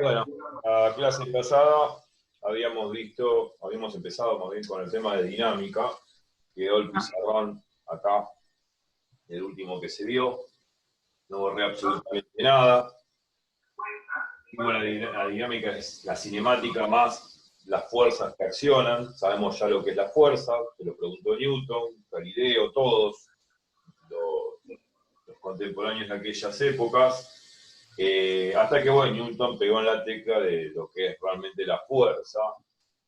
Bueno, la clase pasada habíamos empezado más bien con el tema de dinámica, quedó el pizarrón acá, el último que se vio, no borré absolutamente nada. La dinámica es la cinemática más las fuerzas que accionan, sabemos ya lo que es la fuerza, se lo preguntó Newton, Galileo, todos los contemporáneos de aquellas épocas. Hasta que bueno, Newton pegó en la tecla de lo que es realmente la fuerza,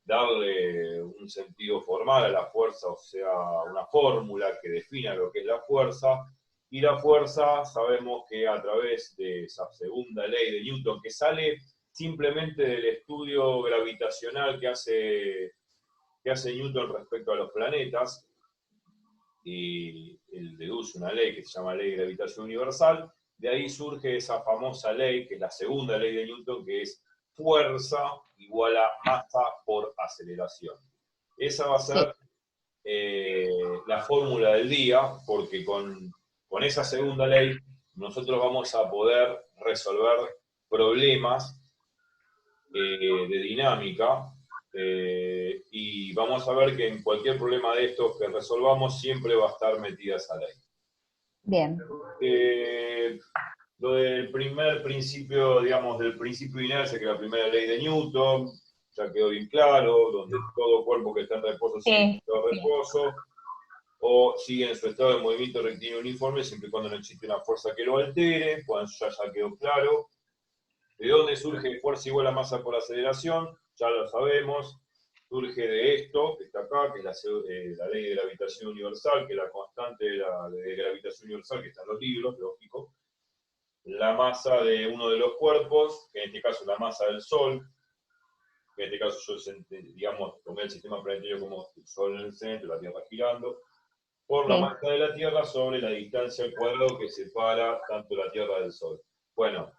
darle un sentido formal a la fuerza, o sea, una fórmula que defina lo que es la fuerza, y la fuerza sabemos que a través de esa segunda ley de Newton, que sale simplemente del estudio gravitacional que hace Newton respecto a los planetas, y él deduce una ley que se llama ley de gravitación universal. De ahí surge esa famosa ley, que es la segunda ley de Newton, que es fuerza igual a masa por aceleración. Esa va a ser la fórmula del día, porque con esa segunda ley nosotros vamos a poder resolver problemas de dinámica, y vamos a ver que en cualquier problema de estos que resolvamos siempre va a estar metida esa ley. Bien. Lo del primer principio, digamos, del principio de inercia, que es la primera ley de Newton, ya quedó bien claro, donde todo cuerpo que está en reposo sigue en estado de reposo, o sigue en su estado de movimiento rectilíneo uniforme, siempre y cuando no existe una fuerza que lo altere, pues ya quedó claro. ¿De dónde surge fuerza igual a masa por aceleración? Ya lo sabemos. Surge de esto, que está acá, que es la ley de gravitación universal, que es la constante de gravitación universal que está en los libros, lógico. La masa de uno de los cuerpos, que en este caso es la masa del Sol, que en este caso yo, digamos, tomé el sistema planetario como el Sol en el centro, la Tierra girando, por la masa de la Tierra sobre la distancia al cuadrado que separa tanto la Tierra del Sol. Bueno,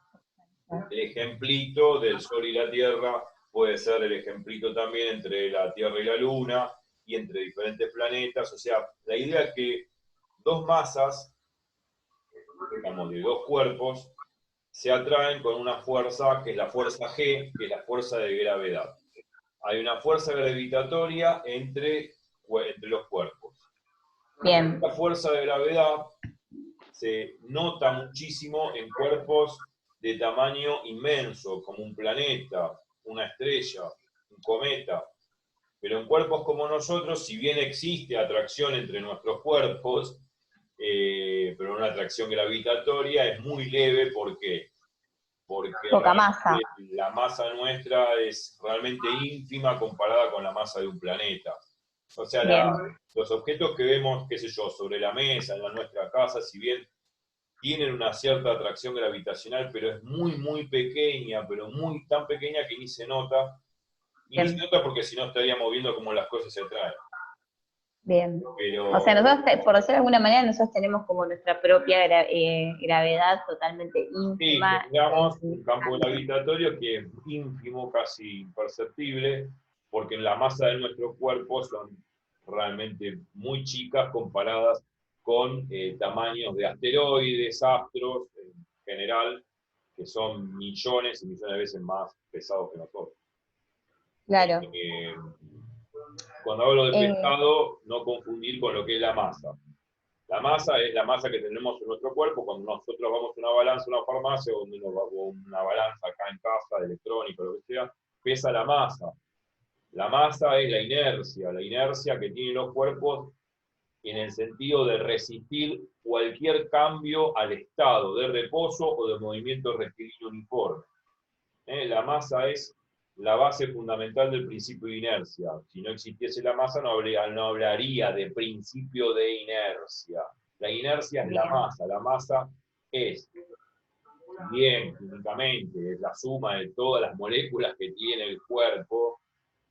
el ejemplito del Sol y la Tierra puede ser el ejemplito también entre la Tierra y la Luna y entre diferentes planetas. O sea, la idea es que dos masas, digamos, de dos cuerpos, se atraen con una fuerza que es la fuerza G, que es la fuerza de gravedad. Hay una fuerza gravitatoria entre los cuerpos. Bien. La fuerza de gravedad se nota muchísimo en cuerpos de tamaño inmenso, como un planeta, una estrella, un cometa. Pero en cuerpos como nosotros, si bien existe atracción entre nuestros cuerpos, pero una atracción gravitatoria es muy leve. ¿Por qué? Porque poca masa. La masa nuestra es realmente ínfima comparada con la masa de un planeta. O sea, los objetos que vemos, qué sé yo, sobre la mesa, en nuestra casa, si bien tienen una cierta atracción gravitacional, pero es muy, muy pequeña, pero muy tan pequeña que ni se nota. Y ni se nota porque si no estaríamos viendo cómo las cosas se atraen. Bien. Pero, o sea, nosotros, por decirlo de alguna manera, nosotros tenemos como nuestra propia gravedad totalmente ínfima. Sí, digamos, un campo gravitatorio que es ínfimo, casi imperceptible, porque en la masa de nuestro cuerpo son realmente muy chicas comparadas con tamaños de asteroides, astros, en general, que son millones y millones de veces más pesados que nosotros. Claro. Cuando hablo de pesado, no confundir con lo que es la masa. La masa es la masa que tenemos en nuestro cuerpo cuando nosotros vamos a una balanza, a una farmacia, o una balanza acá en casa, de electrónica, lo que sea, pesa la masa. La masa es la inercia que tienen los cuerpos en el sentido de resistir cualquier cambio al estado de reposo o de movimiento rectilíneo uniforme. La masa es la base fundamental del principio de inercia. Si no existiese la masa, no hablaría de principio de inercia. La inercia es la masa es, bien, químicamente, es la suma de todas las moléculas que tiene el cuerpo,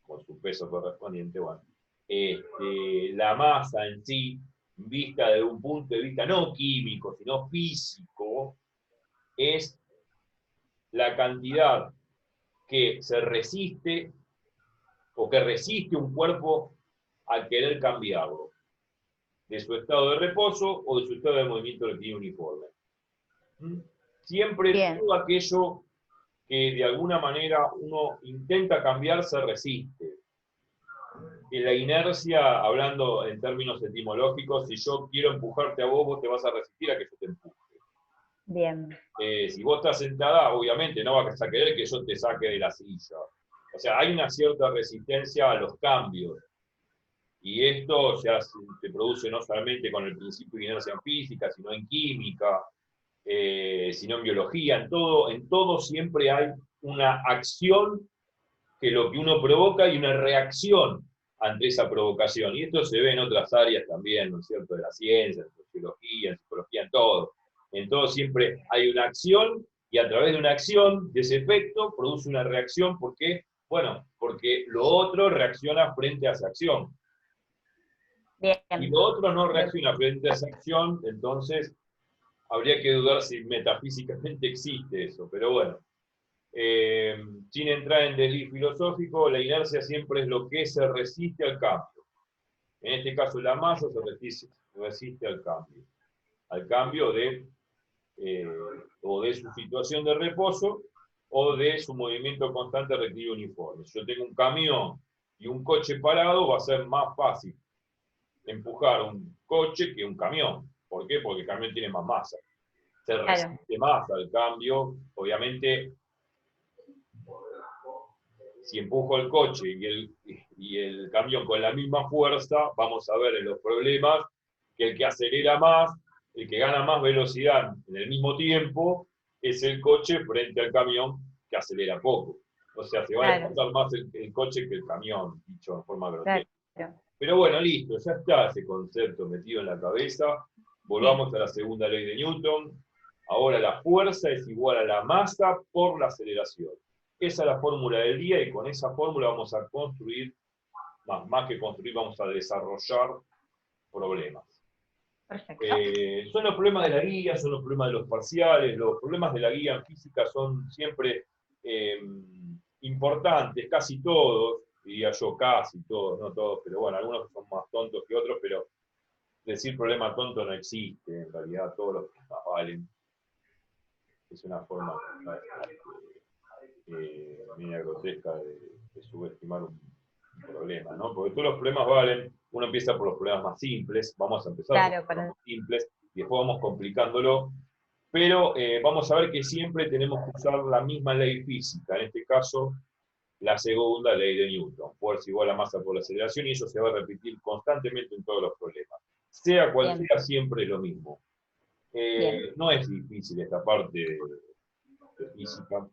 con su peso correspondiente. Bueno, la masa en sí, vista desde un punto de vista no químico, sino físico, es la cantidad que se resiste o que resiste un cuerpo al querer cambiarlo de su estado de reposo o de su estado de movimiento rectilíneo uniforme. Siempre Bien. todo aquello que de alguna manera uno intenta cambiar se resiste. Y la inercia, hablando en términos etimológicos, si yo quiero empujarte a vos, vos te vas a resistir a que yo te empuje. Bien. Si vos estás sentada, obviamente no vas a querer que yo te saque de la silla. O sea, hay una cierta resistencia a los cambios. Y esto se produce no solamente con el principio de inercia en física, sino en química, sino en biología, en todo siempre hay una acción que lo que uno provoca y una reacción ante esa provocación. Y esto se ve en otras áreas también, ¿no es cierto?, de la ciencia, en sociología, en psicología, en todo. En todo siempre hay una acción y a través de una acción, de ese efecto, produce una reacción. ¿Por qué? Bueno, porque lo otro reacciona frente a esa acción. Bien. Y lo otro no reacciona frente a esa acción, entonces habría que dudar si metafísicamente existe eso, pero bueno. Sin entrar en desliz filosófico, la inercia siempre es lo que se resiste al cambio. En este caso, la masa se resiste al cambio o de su situación de reposo o de su movimiento constante rectilíneo uniforme. Si yo tengo un camión y un coche parado, va a ser más fácil empujar un coche que un camión. ¿Por qué? Porque el camión tiene más masa. Se resiste más al cambio. Obviamente, si empujo el coche y el camión con la misma fuerza, vamos a ver en los problemas que el que acelera más, el que gana más velocidad en el mismo tiempo, es el coche frente al camión que acelera poco. O sea, se va a desplazar más el coche que el camión, dicho de forma grotesca. Pero bueno, listo, ya está ese concepto metido en la cabeza. Volvamos a la segunda ley de Newton. Ahora la fuerza es igual a la masa por la aceleración. Esa es la fórmula del día y con esa fórmula vamos a construir, más que construir, vamos a desarrollar problemas. Perfecto. Son los problemas de la guía, son los problemas de los parciales, los problemas de la guía en física son siempre importantes, casi todos, diría yo casi todos, no todos, pero bueno, algunos son más tontos que otros, pero decir problema tonto no existe, en realidad todos los problemas valen. Es una forma media grotesca de subestimar un problema, ¿no? Porque todos los problemas valen, uno empieza por los problemas más simples, vamos a empezar por los problemas más simples, y después vamos complicándolo, pero vamos a ver que siempre tenemos que usar la misma ley física, en este caso, la segunda ley de Newton, fuerza igual a masa por la aceleración, y eso se va a repetir constantemente en todos los problemas. Sea cual sea, siempre lo mismo. No es difícil esta parte de física,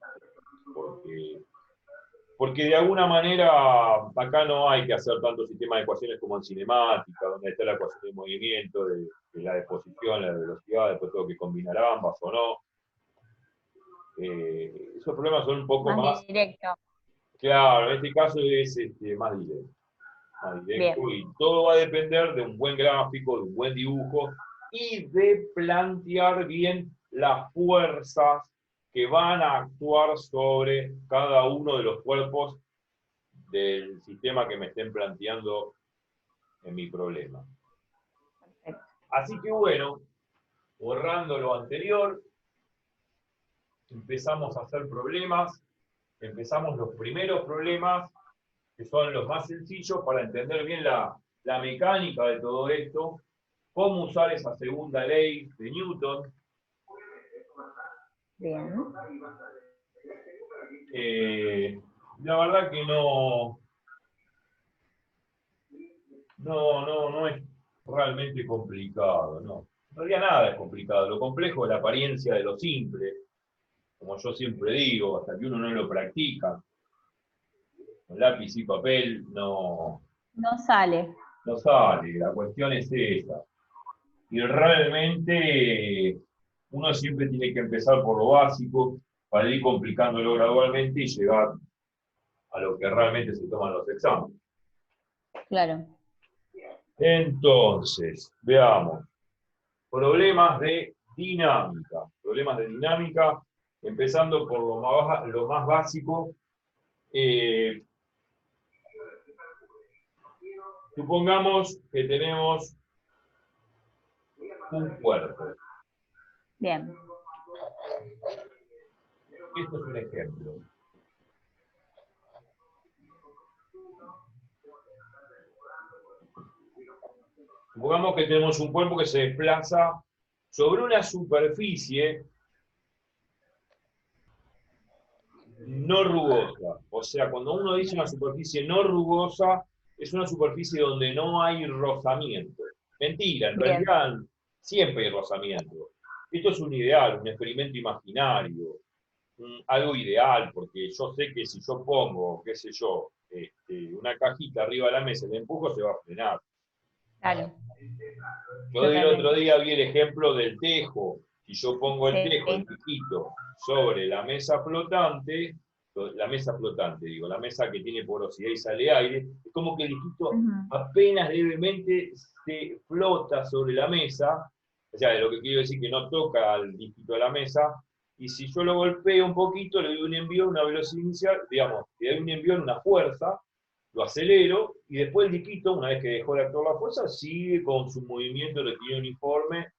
porque de alguna manera acá no hay que hacer tanto sistema de ecuaciones como en cinemática, donde está la ecuación de movimiento, de la disposición, la velocidad, después tengo que combinar ambas o no. Esos problemas son un poco más directo. Claro, en este caso es más directo. Y todo va a depender de un buen gráfico, de un buen dibujo y de plantear bien las fuerzas que van a actuar sobre cada uno de los cuerpos del sistema que me estén planteando en mi problema. Así que bueno, borrando lo anterior, empezamos a hacer problemas, empezamos los primeros problemas, que son los más sencillos, para entender bien la mecánica de todo esto, cómo usar esa segunda ley de Newton. Bien. La verdad que no es realmente complicado, no. En realidad nada es complicado, lo complejo es la apariencia de lo simple, como yo siempre digo, hasta que uno no lo practica. Con lápiz y papel no sale. No sale, la cuestión es esa. Y realmente uno siempre tiene que empezar por lo básico para ir complicándolo gradualmente y llegar a lo que realmente se toman los exámenes. Claro. Entonces, veamos. Problemas de dinámica. Problemas de dinámica, empezando por lo más básico. Supongamos que tenemos un cuerpo. Bien. Esto es un ejemplo. Supongamos que tenemos un cuerpo que se desplaza sobre una superficie no rugosa. O sea, cuando uno dice una superficie no rugosa, es una superficie donde no hay rozamiento. Mentira, en Bien. realidad siempre hay rozamiento. Esto es un ideal, un experimento imaginario, algo ideal, porque yo sé que si yo pongo, qué sé yo, una cajita arriba de la mesa y la empujo, se va a frenar. Claro. Yo el otro día vi el ejemplo del tejo. Si yo pongo el tejo, el Sí. piquito, sobre la mesa flotante, digo, la mesa que tiene porosidad y sale aire, es como que el disquito apenas levemente se flota sobre la mesa, o sea, lo que quiero decir que no toca al disquito de la mesa, y si yo lo golpeo un poquito, le doy un envío, una velocidad inicial, digamos, le doy un envío en una fuerza, lo acelero, y después el disquito, una vez que dejó de actuar la fuerza, sigue con su movimiento rectilíneo uniforme,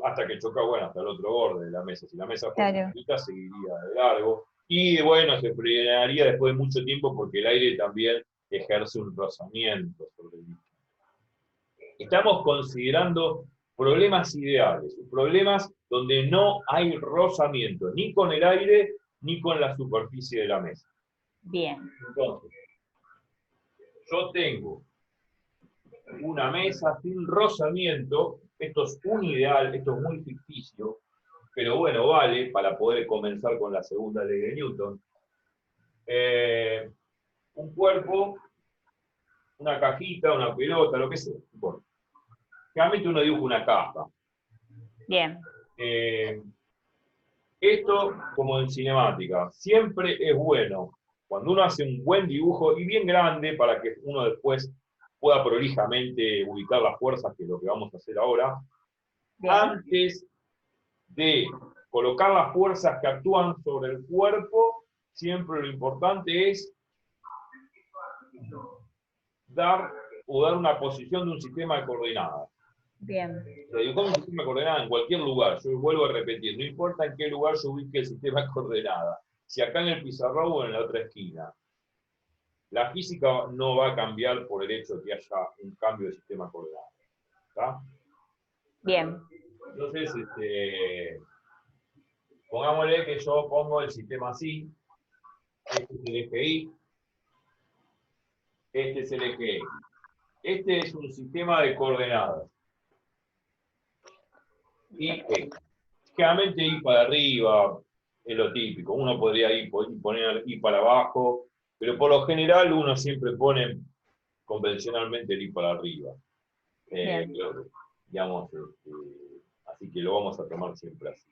hasta que choca, bueno, hasta el otro borde de la mesa. Si la mesa fuera chiquita, seguiría de largo. Y bueno, se frenaría después de mucho tiempo porque el aire también ejerce un rozamiento sobre el disco. Estamos considerando problemas ideales, problemas donde no hay rozamiento, ni con el aire, ni con la superficie de la mesa. Bien. Entonces, yo tengo una mesa sin rozamiento, esto es un ideal, esto es muy ficticio, pero bueno, vale para poder comenzar con la segunda ley de Newton. Un cuerpo, una cajita, una pelota, lo que sea. Bueno, generalmente uno dibuja una caja. Bien. Esto, como en cinemática, siempre es bueno cuando uno hace un buen dibujo y bien grande para que uno después pueda prolijamente ubicar las fuerzas, que es lo que vamos a hacer ahora. Bien. Antes de colocar las fuerzas que actúan sobre el cuerpo, siempre lo importante es dar una posición de un sistema de coordenadas. Bien. Dibujar un sistema de coordenadas en cualquier lugar, yo vuelvo a repetir, no importa en qué lugar yo ubique el sistema de coordenadas, si acá en el pizarrón o en la otra esquina. La física no va a cambiar por el hecho de que haya un cambio de sistema de coordenadas. ¿Está? Bien. Entonces, pongámosle que yo pongo el sistema así, este es el eje Y, este es el eje X. Este es un sistema de coordenadas. Y generalmente ir para arriba es lo típico. Uno podría poner ir para abajo, pero por lo general uno siempre pone convencionalmente el ir para arriba. Digamos, así que lo vamos a tomar siempre así.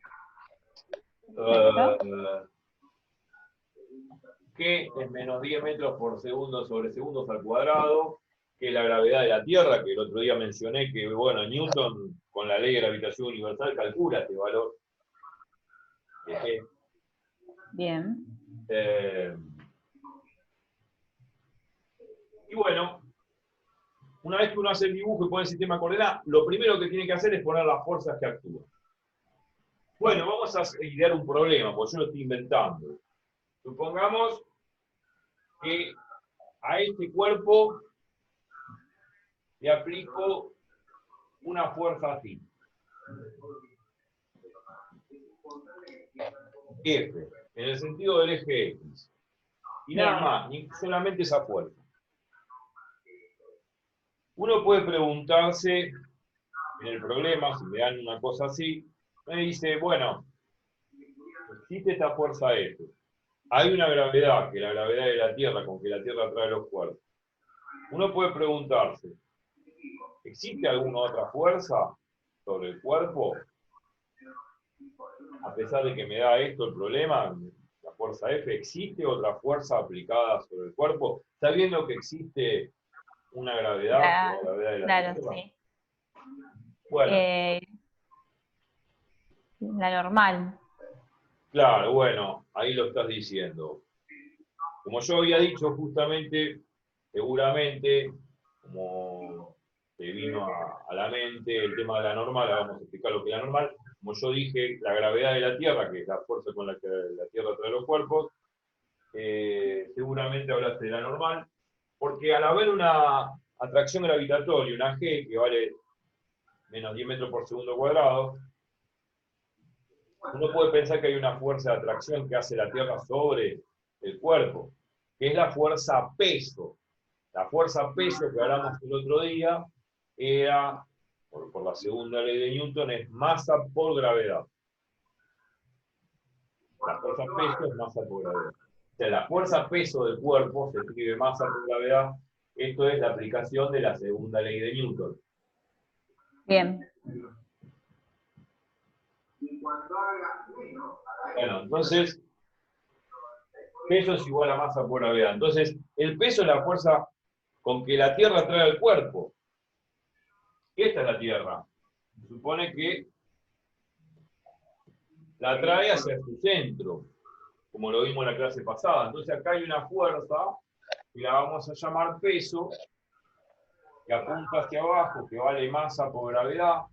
Que es menos 10 metros por segundo sobre segundos al cuadrado, que es la gravedad de la Tierra, que el otro día mencioné que, bueno, Newton, con la ley de gravitación universal, calcula este valor. Bien. Y bueno, una vez que uno hace el dibujo y pone el sistema de coordenadas, lo primero que tiene que hacer es poner las fuerzas que actúan. Bueno, vamos a idear un problema, porque yo lo estoy inventando. Supongamos que a este cuerpo le aplico una fuerza así. F, en el sentido del eje X. Y nada más, ni solamente esa fuerza. Uno puede preguntarse en el problema, si me dan una cosa así, me dice, bueno, existe esta fuerza F. Hay una gravedad, que es la gravedad de la Tierra, con que la Tierra atrae los cuerpos. Uno puede preguntarse, ¿existe alguna otra fuerza sobre el cuerpo? A pesar de que me da esto el problema, la fuerza F, ¿existe otra fuerza aplicada sobre el cuerpo? Sabiendo que existe una gravedad, la gravedad de la Tierra. Sí. Bueno. La normal. Claro, bueno, ahí lo estás diciendo. Como yo había dicho justamente, seguramente, como te vino a la mente el tema de la normal, vamos a explicar lo que es la normal. como yo dije, la gravedad de la Tierra, que es la fuerza con la que la Tierra trae los cuerpos, seguramente hablaste de la normal, porque al haber una atracción gravitatoria, una G, que vale menos 10 metros por segundo cuadrado, uno puede pensar que hay una fuerza de atracción que hace la Tierra sobre el cuerpo, que es la fuerza peso. La fuerza peso que hablamos el otro día era, por la segunda ley de Newton, es masa por gravedad. La fuerza peso es masa por gravedad. O sea, la fuerza peso del cuerpo se escribe masa por gravedad. Esto es la aplicación de la segunda ley de Newton. Bien. Bueno, entonces, peso es igual a masa por gravedad. Entonces, el peso es la fuerza con que la Tierra atrae al cuerpo. Esta es la Tierra. Se supone que la atrae hacia su centro, como lo vimos en la clase pasada. Entonces acá hay una fuerza, que la vamos a llamar peso, que apunta hacia abajo, que vale masa por gravedad.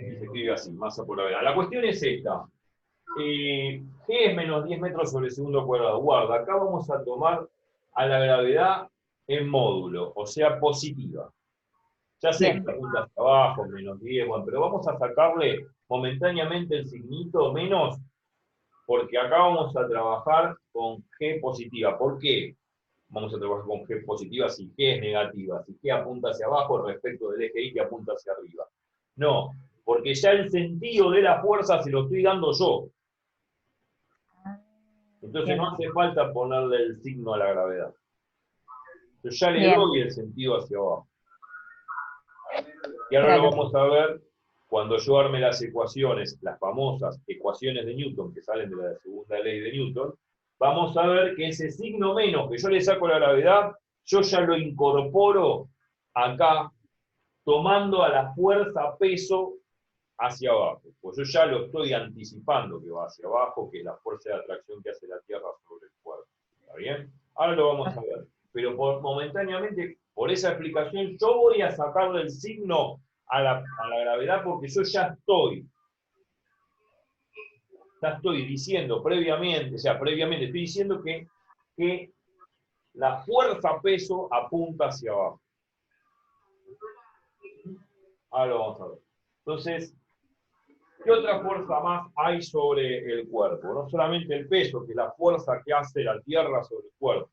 Y se escribe así, masa por gravedad. La cuestión es esta. G es menos 10 metros sobre segundo cuadrado. Guarda, acá vamos a tomar a la gravedad en módulo, o sea, positiva. Ya sé que apunta hacia abajo, menos 10, bueno, pero vamos a sacarle momentáneamente el signito menos, porque acá vamos a trabajar con G positiva. ¿Por qué vamos a trabajar con G positiva si G es negativa? Si G apunta hacia abajo respecto del eje Y que apunta hacia arriba. No, porque ya el sentido de la fuerza se lo estoy dando yo. Entonces no hace falta ponerle el signo a la gravedad. Yo ya le doy el sentido hacia abajo. Y ahora lo vamos a ver cuando yo arme las ecuaciones, las famosas ecuaciones de Newton, que salen de la segunda ley de Newton, vamos a ver que ese signo menos que yo le saco a la gravedad, yo ya lo incorporo acá, tomando a la fuerza peso hacia abajo. Pues yo ya lo estoy anticipando que va hacia abajo, que es la fuerza de atracción que hace la Tierra sobre el cuerpo. ¿Está bien? Ahora lo vamos a ver. Pero momentáneamente, por esa explicación, yo voy a sacarle el signo a la gravedad porque yo ya estoy diciendo previamente, o sea, previamente estoy diciendo que la fuerza peso apunta hacia abajo. Ahora lo vamos a ver. Entonces, ¿qué otra fuerza más hay sobre el cuerpo? No solamente el peso, que es la fuerza que hace la Tierra sobre el cuerpo,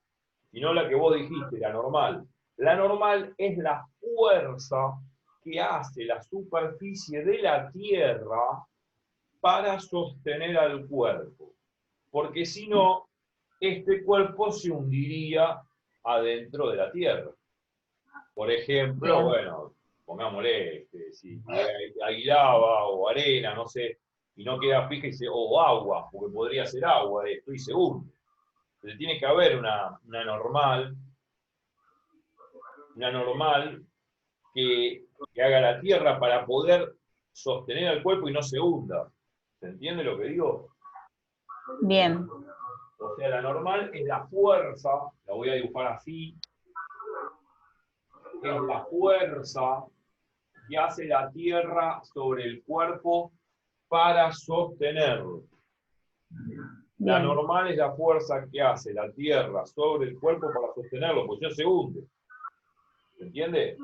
sino la que vos dijiste, la normal. La normal es la fuerza que hace la superficie de la Tierra para sostener al cuerpo. Porque si no, este cuerpo se hundiría adentro de la Tierra. Por ejemplo, bueno, pongámosle, si hay lava o arena, no sé, y no queda fija, o agua, porque podría ser agua, esto y se hunde. Entonces tiene que haber una normal que haga la Tierra para poder sostener al cuerpo y no se hunda. ¿Se entiende lo que digo? Bien. O sea, la normal es la fuerza, la voy a dibujar así, es la fuerza que hace la Tierra sobre el cuerpo para sostenerlo. La normal es la fuerza que hace la Tierra sobre el cuerpo para sostenerlo, porque si no se hunde. ¿Se entiende?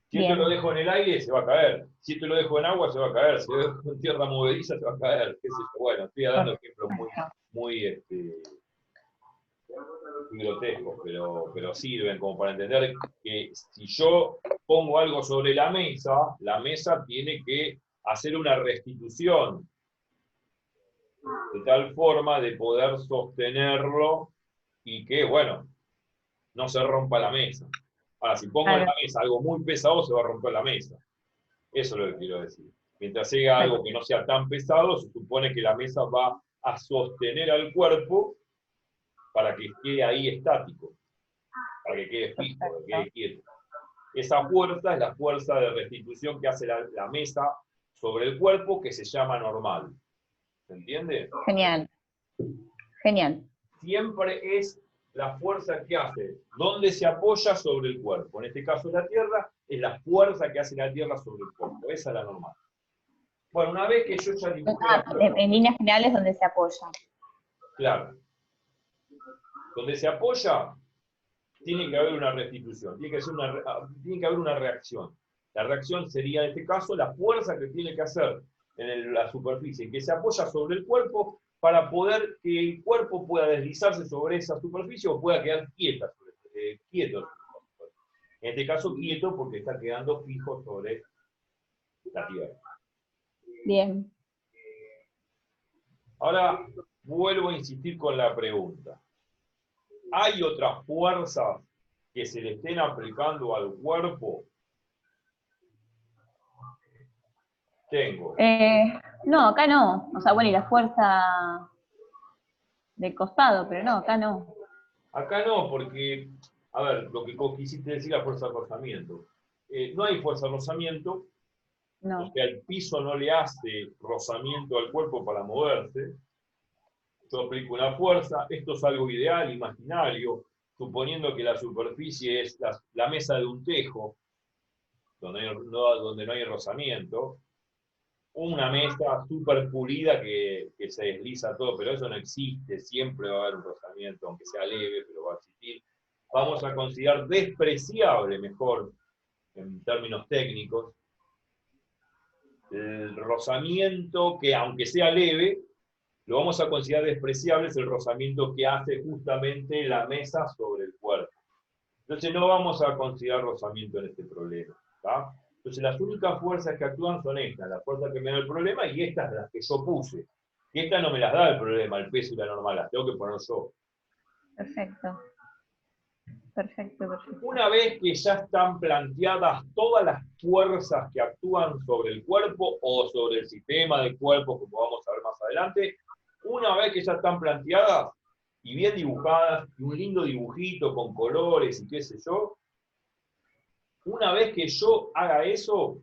Si esto lo dejo en el aire, se va a caer. Si esto lo dejo en agua, se va a caer. Si lo dejo en tierra movediza, se va a caer. ¿Qué sé yo? Bueno, estoy dando ejemplos muy grotescos, pero sirven como para entender que si yo pongo algo sobre la mesa tiene que hacer una restitución de tal forma de poder sostenerlo y que, bueno, no se rompa la mesa. Ahora, si pongo en la mesa algo muy pesado, se va a romper la mesa. Eso es lo que quiero decir. Mientras sea algo que no sea tan pesado, se supone que la mesa va a sostener al cuerpo para que quede ahí estático, para que quede fijo, para que quede quieto. Esa fuerza es la fuerza de restitución que hace la mesa sobre el cuerpo, que se llama normal. ¿Se entiende? Genial. Genial. Siempre es la fuerza que hace, dónde se apoya sobre el cuerpo. En este caso la Tierra es la fuerza que hace la Tierra sobre el cuerpo. Esa es la normal. Bueno, una vez que yo ya dibujé la fuerza, en líneas generales donde se apoya. claro, donde se apoya, tiene que haber una restitución, tiene que haber una reacción. La reacción sería, en este caso, la fuerza que tiene que hacer en la superficie, que se apoya sobre el cuerpo para poder que el cuerpo pueda deslizarse sobre esa superficie o pueda quedar quieto. En este caso, quieto porque está quedando fijo sobre la Tierra. Bien. Ahora, vuelvo a insistir con la pregunta. ¿Hay otras fuerzas que se le estén aplicando al cuerpo? Tengo. No, acá no. O sea, bueno, y la fuerza del costado, pero no, acá no. Acá no, porque, a ver, lo que quisiste decir, la fuerza de rozamiento. No hay fuerza de rozamiento, No. o sea, el piso no le hace rozamiento al cuerpo para moverse. Yo aplico una fuerza, esto es algo ideal, imaginario, suponiendo que la superficie es la mesa de un tejo, donde no hay rozamiento, una mesa súper pulida que se desliza todo, pero eso no existe, siempre va a haber un rozamiento, aunque sea leve, pero va a existir. Vamos a considerar despreciable, mejor, en términos técnicos, el rozamiento que, aunque sea leve, lo vamos a considerar despreciable, es el rozamiento que hace justamente la mesa sobre el cuerpo. Entonces no vamos a considerar rozamiento en este problema. ¿Tá? Entonces las únicas fuerzas que actúan son estas, las fuerzas que me dan el problema y estas las que yo puse. Y estas no me las da el problema, el peso y la normal, las tengo que poner yo. Perfecto. Perfecto. Una vez que ya están planteadas todas las fuerzas que actúan sobre el cuerpo o sobre el sistema del cuerpo, como vamos a ver más adelante, una vez que ya están planteadas y bien dibujadas, y un lindo dibujito con colores y qué sé yo, una vez que yo haga eso,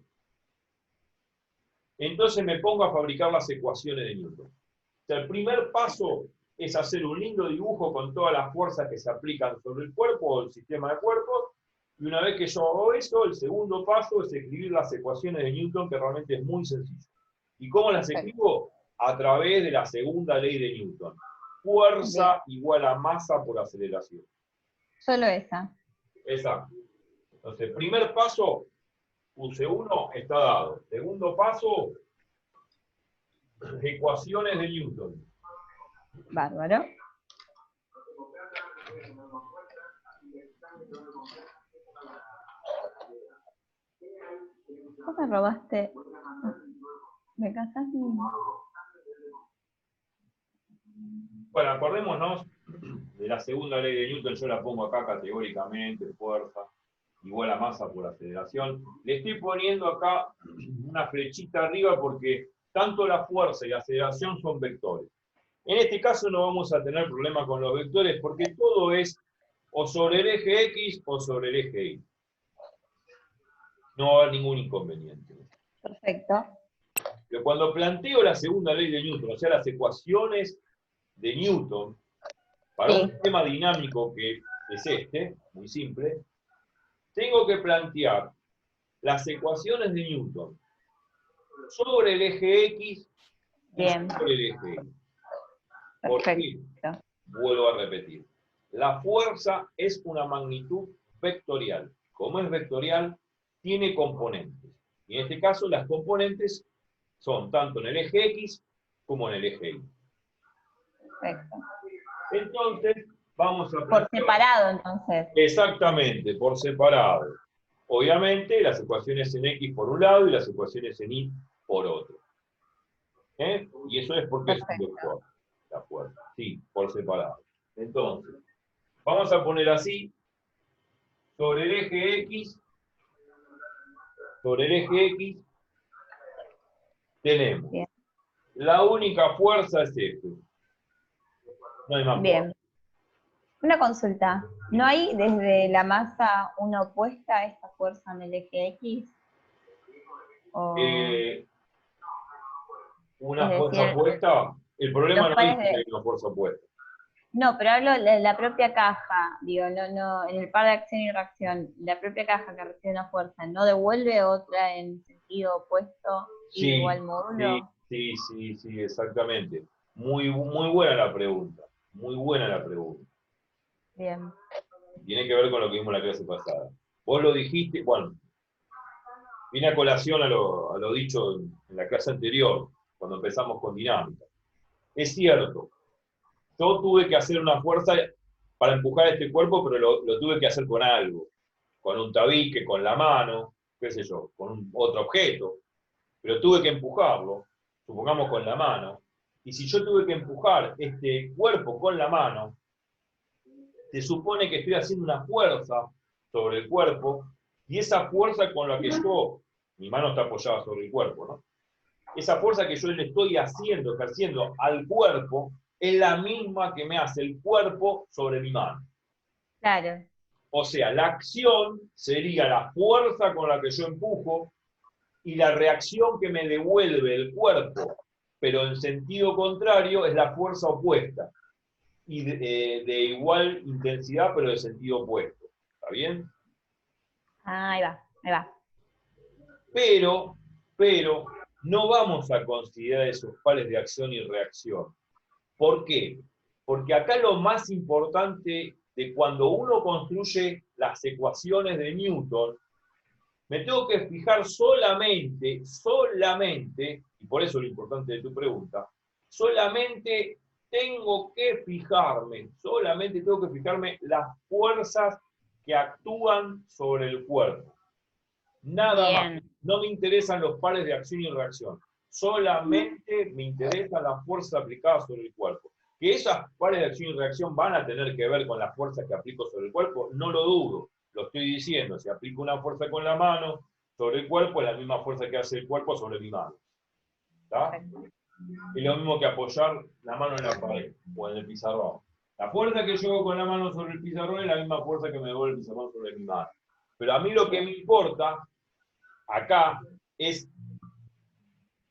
entonces me pongo a fabricar las ecuaciones de Newton. O sea, el primer paso es hacer un lindo dibujo con todas las fuerzas que se aplican sobre el cuerpo o el sistema de cuerpos, y una vez que yo hago eso, el segundo paso es escribir las ecuaciones de Newton, que realmente es muy sencillo. ¿Y cómo las escribo? A través de la segunda ley de Newton. Fuerza igual a masa por aceleración. Solo esa. Exacto. Entonces, primer paso, puse 1, está dado. Segundo paso, ecuaciones de Newton. Bárbaro. ¿Vos me robaste? ¿Me casas? Bueno, acordémonos de la segunda ley de Newton, yo la pongo acá categóricamente, fuerza igual a masa por aceleración. Le estoy poniendo acá una flechita arriba porque tanto la fuerza y la aceleración son vectores. En este caso no vamos a tener problema con los vectores porque todo es o sobre el eje X o sobre el eje Y. No va a haber ningún inconveniente. Perfecto. Pero cuando planteo la segunda ley de Newton, o sea, las ecuaciones de Newton, para un sistema dinámico que es este, muy simple, tengo que plantear las ecuaciones de Newton sobre el eje X y sobre el eje Y. ¿Por qué? Vuelvo a repetir. La fuerza es una magnitud vectorial. Como es vectorial, tiene componentes. Y en este caso, las componentes son tanto en el eje X como en el eje Y. Perfecto. Entonces, vamos a... Por separado, entonces. Exactamente, por separado. Obviamente, las ecuaciones en X por un lado y las ecuaciones en Y por otro. Y eso es porque es un vector, la fuerza. Sí, por separado. Entonces, vamos a poner así, sobre el eje X, tenemos Bien. la única fuerza es F. No hay más fuerza. Una consulta. ¿No hay desde la masa una opuesta a esta fuerza en el eje X? ¿O... una fuerza opuesta? El problema no es que hay una fuerza opuesta. No, pero hablo de la propia caja, digo, no, en el par de acción y reacción, la propia caja que recibe una fuerza, ¿no devuelve otra en sentido opuesto y de Sí, igual sí, módulo? sí, sí, sí, exactamente. Muy buena la pregunta. Muy buena la pregunta. Bien. Tiene que ver con lo que vimos en la clase pasada. Vos lo dijiste, bueno, viene a colación a lo dicho en la clase anterior, cuando empezamos con dinámica. Es cierto, yo tuve que hacer una fuerza para empujar este cuerpo, pero lo tuve que hacer con algo, con un tabique, con la mano, qué sé yo, con otro objeto, pero tuve que empujarlo, supongamos con la mano, y si yo tuve que empujar este cuerpo con la mano, se supone que estoy haciendo una fuerza sobre el cuerpo, y esa fuerza con la que yo, mi mano está apoyada sobre el cuerpo, ¿no? Esa fuerza que yo le estoy haciendo, ejerciendo al cuerpo, es la misma que me hace el cuerpo sobre mi mano. Claro. O sea, la acción sería la fuerza con la que yo empujo y la reacción que me devuelve el cuerpo, pero en sentido contrario, es la fuerza opuesta y de igual intensidad, pero de sentido opuesto. ¿Está bien? Ah, ahí va, ahí va. Pero no vamos a considerar esos pares de acción y reacción. ¿Por qué? Porque acá lo más importante de cuando uno construye las ecuaciones de Newton, me tengo que fijar solamente, y por eso lo importante de tu pregunta, solamente solamente tengo que fijarme las fuerzas que actúan sobre el cuerpo. Nada más. Bien. No me interesan los pares de acción y reacción. Solamente me interesan las fuerzas aplicadas sobre el cuerpo. Que esas pares de acción y reacción van a tener que ver con las fuerzas que aplico sobre el cuerpo, no lo dudo. Lo estoy diciendo. Si aplico una fuerza con la mano sobre el cuerpo, es la misma fuerza que hace el cuerpo sobre mi mano. ¿Está? Es lo mismo que apoyar la mano en la pared o en el pizarrón. La fuerza que yo hago con la mano sobre el pizarrón es la misma fuerza que me devuelve el pizarrón sobre mi mano. Pero a mí lo que me importa acá es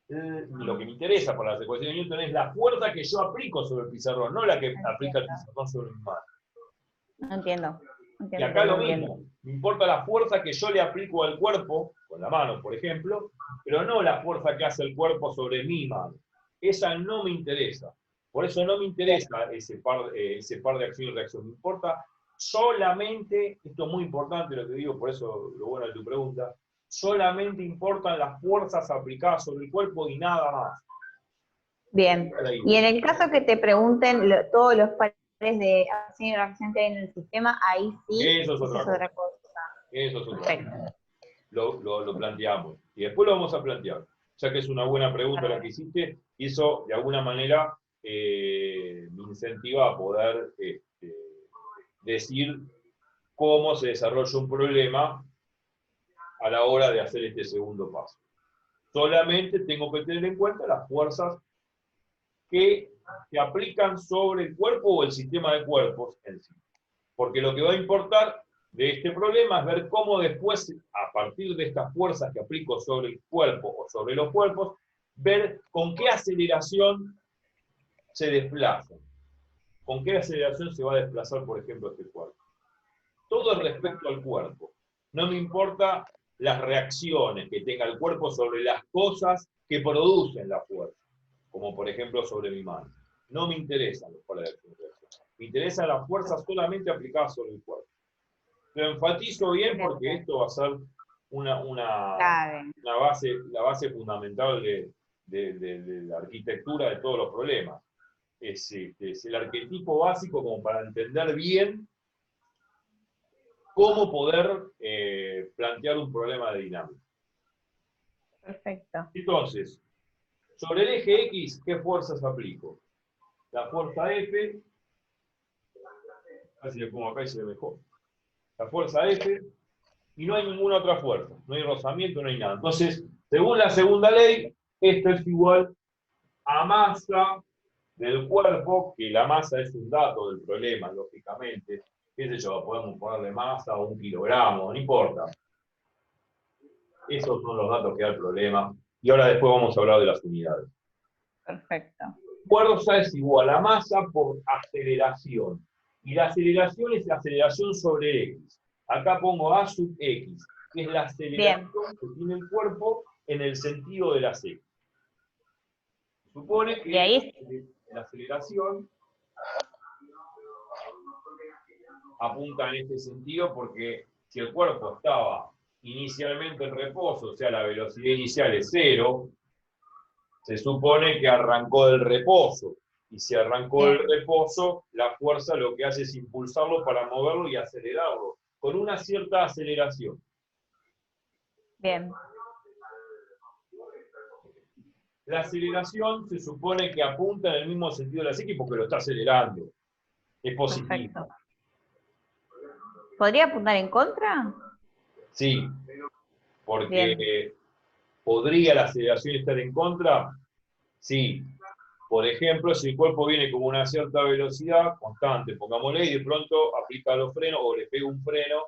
lo que me interesa por las ecuaciones de Newton es la fuerza que yo aplico sobre el pizarrón, no la que aplica el pizarrón sobre mi mano. No entiendo. Y acá lo mismo, me importa la fuerza que yo le aplico al cuerpo, con la mano, por ejemplo, pero no la fuerza que hace el cuerpo sobre mi mano. Esa no me interesa. Por eso no me interesa ese par de acción y reacción. Me importa solamente, esto es muy importante lo que digo, por eso lo bueno de tu pregunta, solamente importan las fuerzas aplicadas sobre el cuerpo y nada más. Bien. Y en el caso que te pregunten todos los pares de acción y reacción que hay en el sistema, ahí sí, Eso es otra cosa. Eso es otra cosa. Lo planteamos. Y después lo vamos a plantear. Ya que es una buena pregunta la que hiciste, y eso de alguna manera me incentiva a poder decir cómo se desarrolla un problema a la hora de hacer este segundo paso. Solamente tengo que tener en cuenta las fuerzas que se aplican sobre el cuerpo o el sistema de cuerpos en sí. Porque lo que va a importar de este problema es ver cómo después, a partir de estas fuerzas que aplico sobre el cuerpo o sobre los cuerpos, ver con qué aceleración se desplazan. Con qué aceleración se va a desplazar, por ejemplo, este cuerpo. Todo es respecto al cuerpo. No me importa las reacciones que tenga el cuerpo sobre las cosas que producen la fuerza, como por ejemplo sobre mi mano. No me interesan los pares de acción y reacción. Me interesan las fuerzas solamente aplicadas sobre el cuerpo. Lo enfatizo bien porque esto va a ser la base fundamental de la arquitectura de todos los problemas. Es el arquetipo básico como para entender bien cómo poder plantear un problema de dinámica. Perfecto. Entonces, sobre el eje X, ¿qué fuerzas aplico? La fuerza F, a ver si le pongo acá y se ve mejor. La fuerza F, y no hay ninguna otra fuerza, no hay rozamiento, no hay nada. Entonces, según la segunda ley, esto es igual a masa del cuerpo, que la masa es un dato del problema, lógicamente. Qué sé yo, podemos ponerle masa o 1 kilogramo, no importa. Esos son los datos que da el problema. Y ahora después vamos a hablar de las unidades. Perfecto. Fuerza es igual a masa por aceleración. Y la aceleración es la aceleración sobre X. Acá pongo A sub X, que es la aceleración que tiene el cuerpo en el sentido de las X. Supone que la aceleración apunta en este sentido porque si el cuerpo estaba inicialmente en reposo, o sea, la velocidad inicial es 0, se supone que arrancó del reposo. Y si arrancó del reposo, la fuerza lo que hace es impulsarlo para moverlo y acelerarlo, con una cierta aceleración. Bien. La aceleración se supone que apunta en el mismo sentido de la X porque lo está acelerando. Es positivo. Perfecto. ¿Podría apuntar en contra? Sí, porque ¿podría la aceleración estar en contra? Sí. Por ejemplo, si el cuerpo viene con una cierta velocidad constante, pongámosle, y de pronto aplica los frenos, o le pego un freno,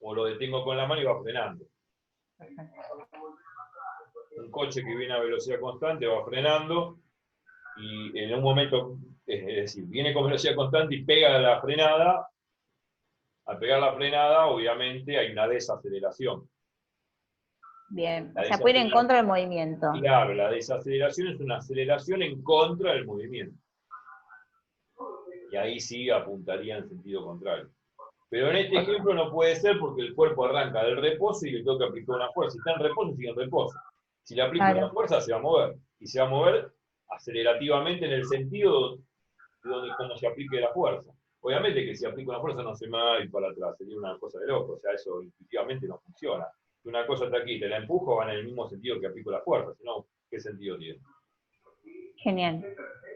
o lo detengo con la mano y va frenando. Un coche que viene a velocidad constante va frenando, y en un momento, es decir, viene con velocidad constante y pega la frenada. Al pegar la frenada, obviamente, hay una desaceleración. Bien, o sea, puede ir en contra del movimiento. Claro, la desaceleración es una aceleración en contra del movimiento. Y ahí sí apuntaría en sentido contrario. Pero en este ejemplo no puede ser porque el cuerpo arranca del reposo y le toca aplicar una fuerza. Si está en reposo, sigue en reposo. Si le aplica una fuerza, se va a mover. Y se va a mover acelerativamente en el sentido de donde como se aplique la fuerza. Obviamente que si aplico una fuerza no se me va a ir para atrás, sería una cosa de loco. O sea, eso intuitivamente no funciona. Si una cosa está aquí, te la empujo, va en el mismo sentido que aplico la fuerza. Si no, ¿qué sentido tiene? Genial.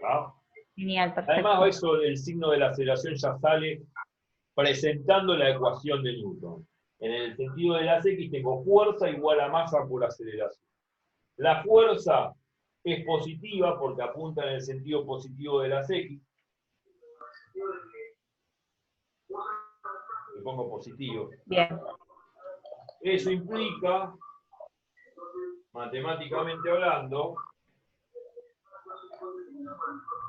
¿Ah? Genial, perfecto. Además, eso del signo de la aceleración ya sale presentando la ecuación de Newton. En el sentido de las X tengo fuerza igual a masa por aceleración. La fuerza es positiva porque apunta en el sentido positivo de las X. Le pongo positivo. Bien. Eso implica, matemáticamente hablando,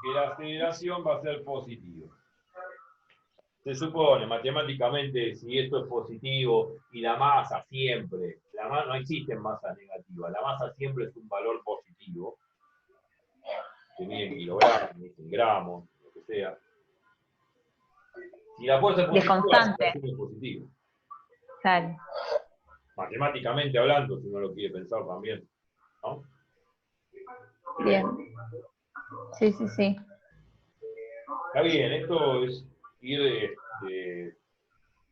que la aceleración va a ser positiva. Se supone, matemáticamente, si esto es positivo y la masa siempre, no existen masas negativas, la masa siempre es un valor positivo, se mide en kilogramos, en gramos, lo que sea. Si la fuerza es positiva, la aceleración es positiva. Claro. Matemáticamente hablando, si uno lo quiere pensar también, ¿no? Bien. Sí, sí, sí. Está bien, esto es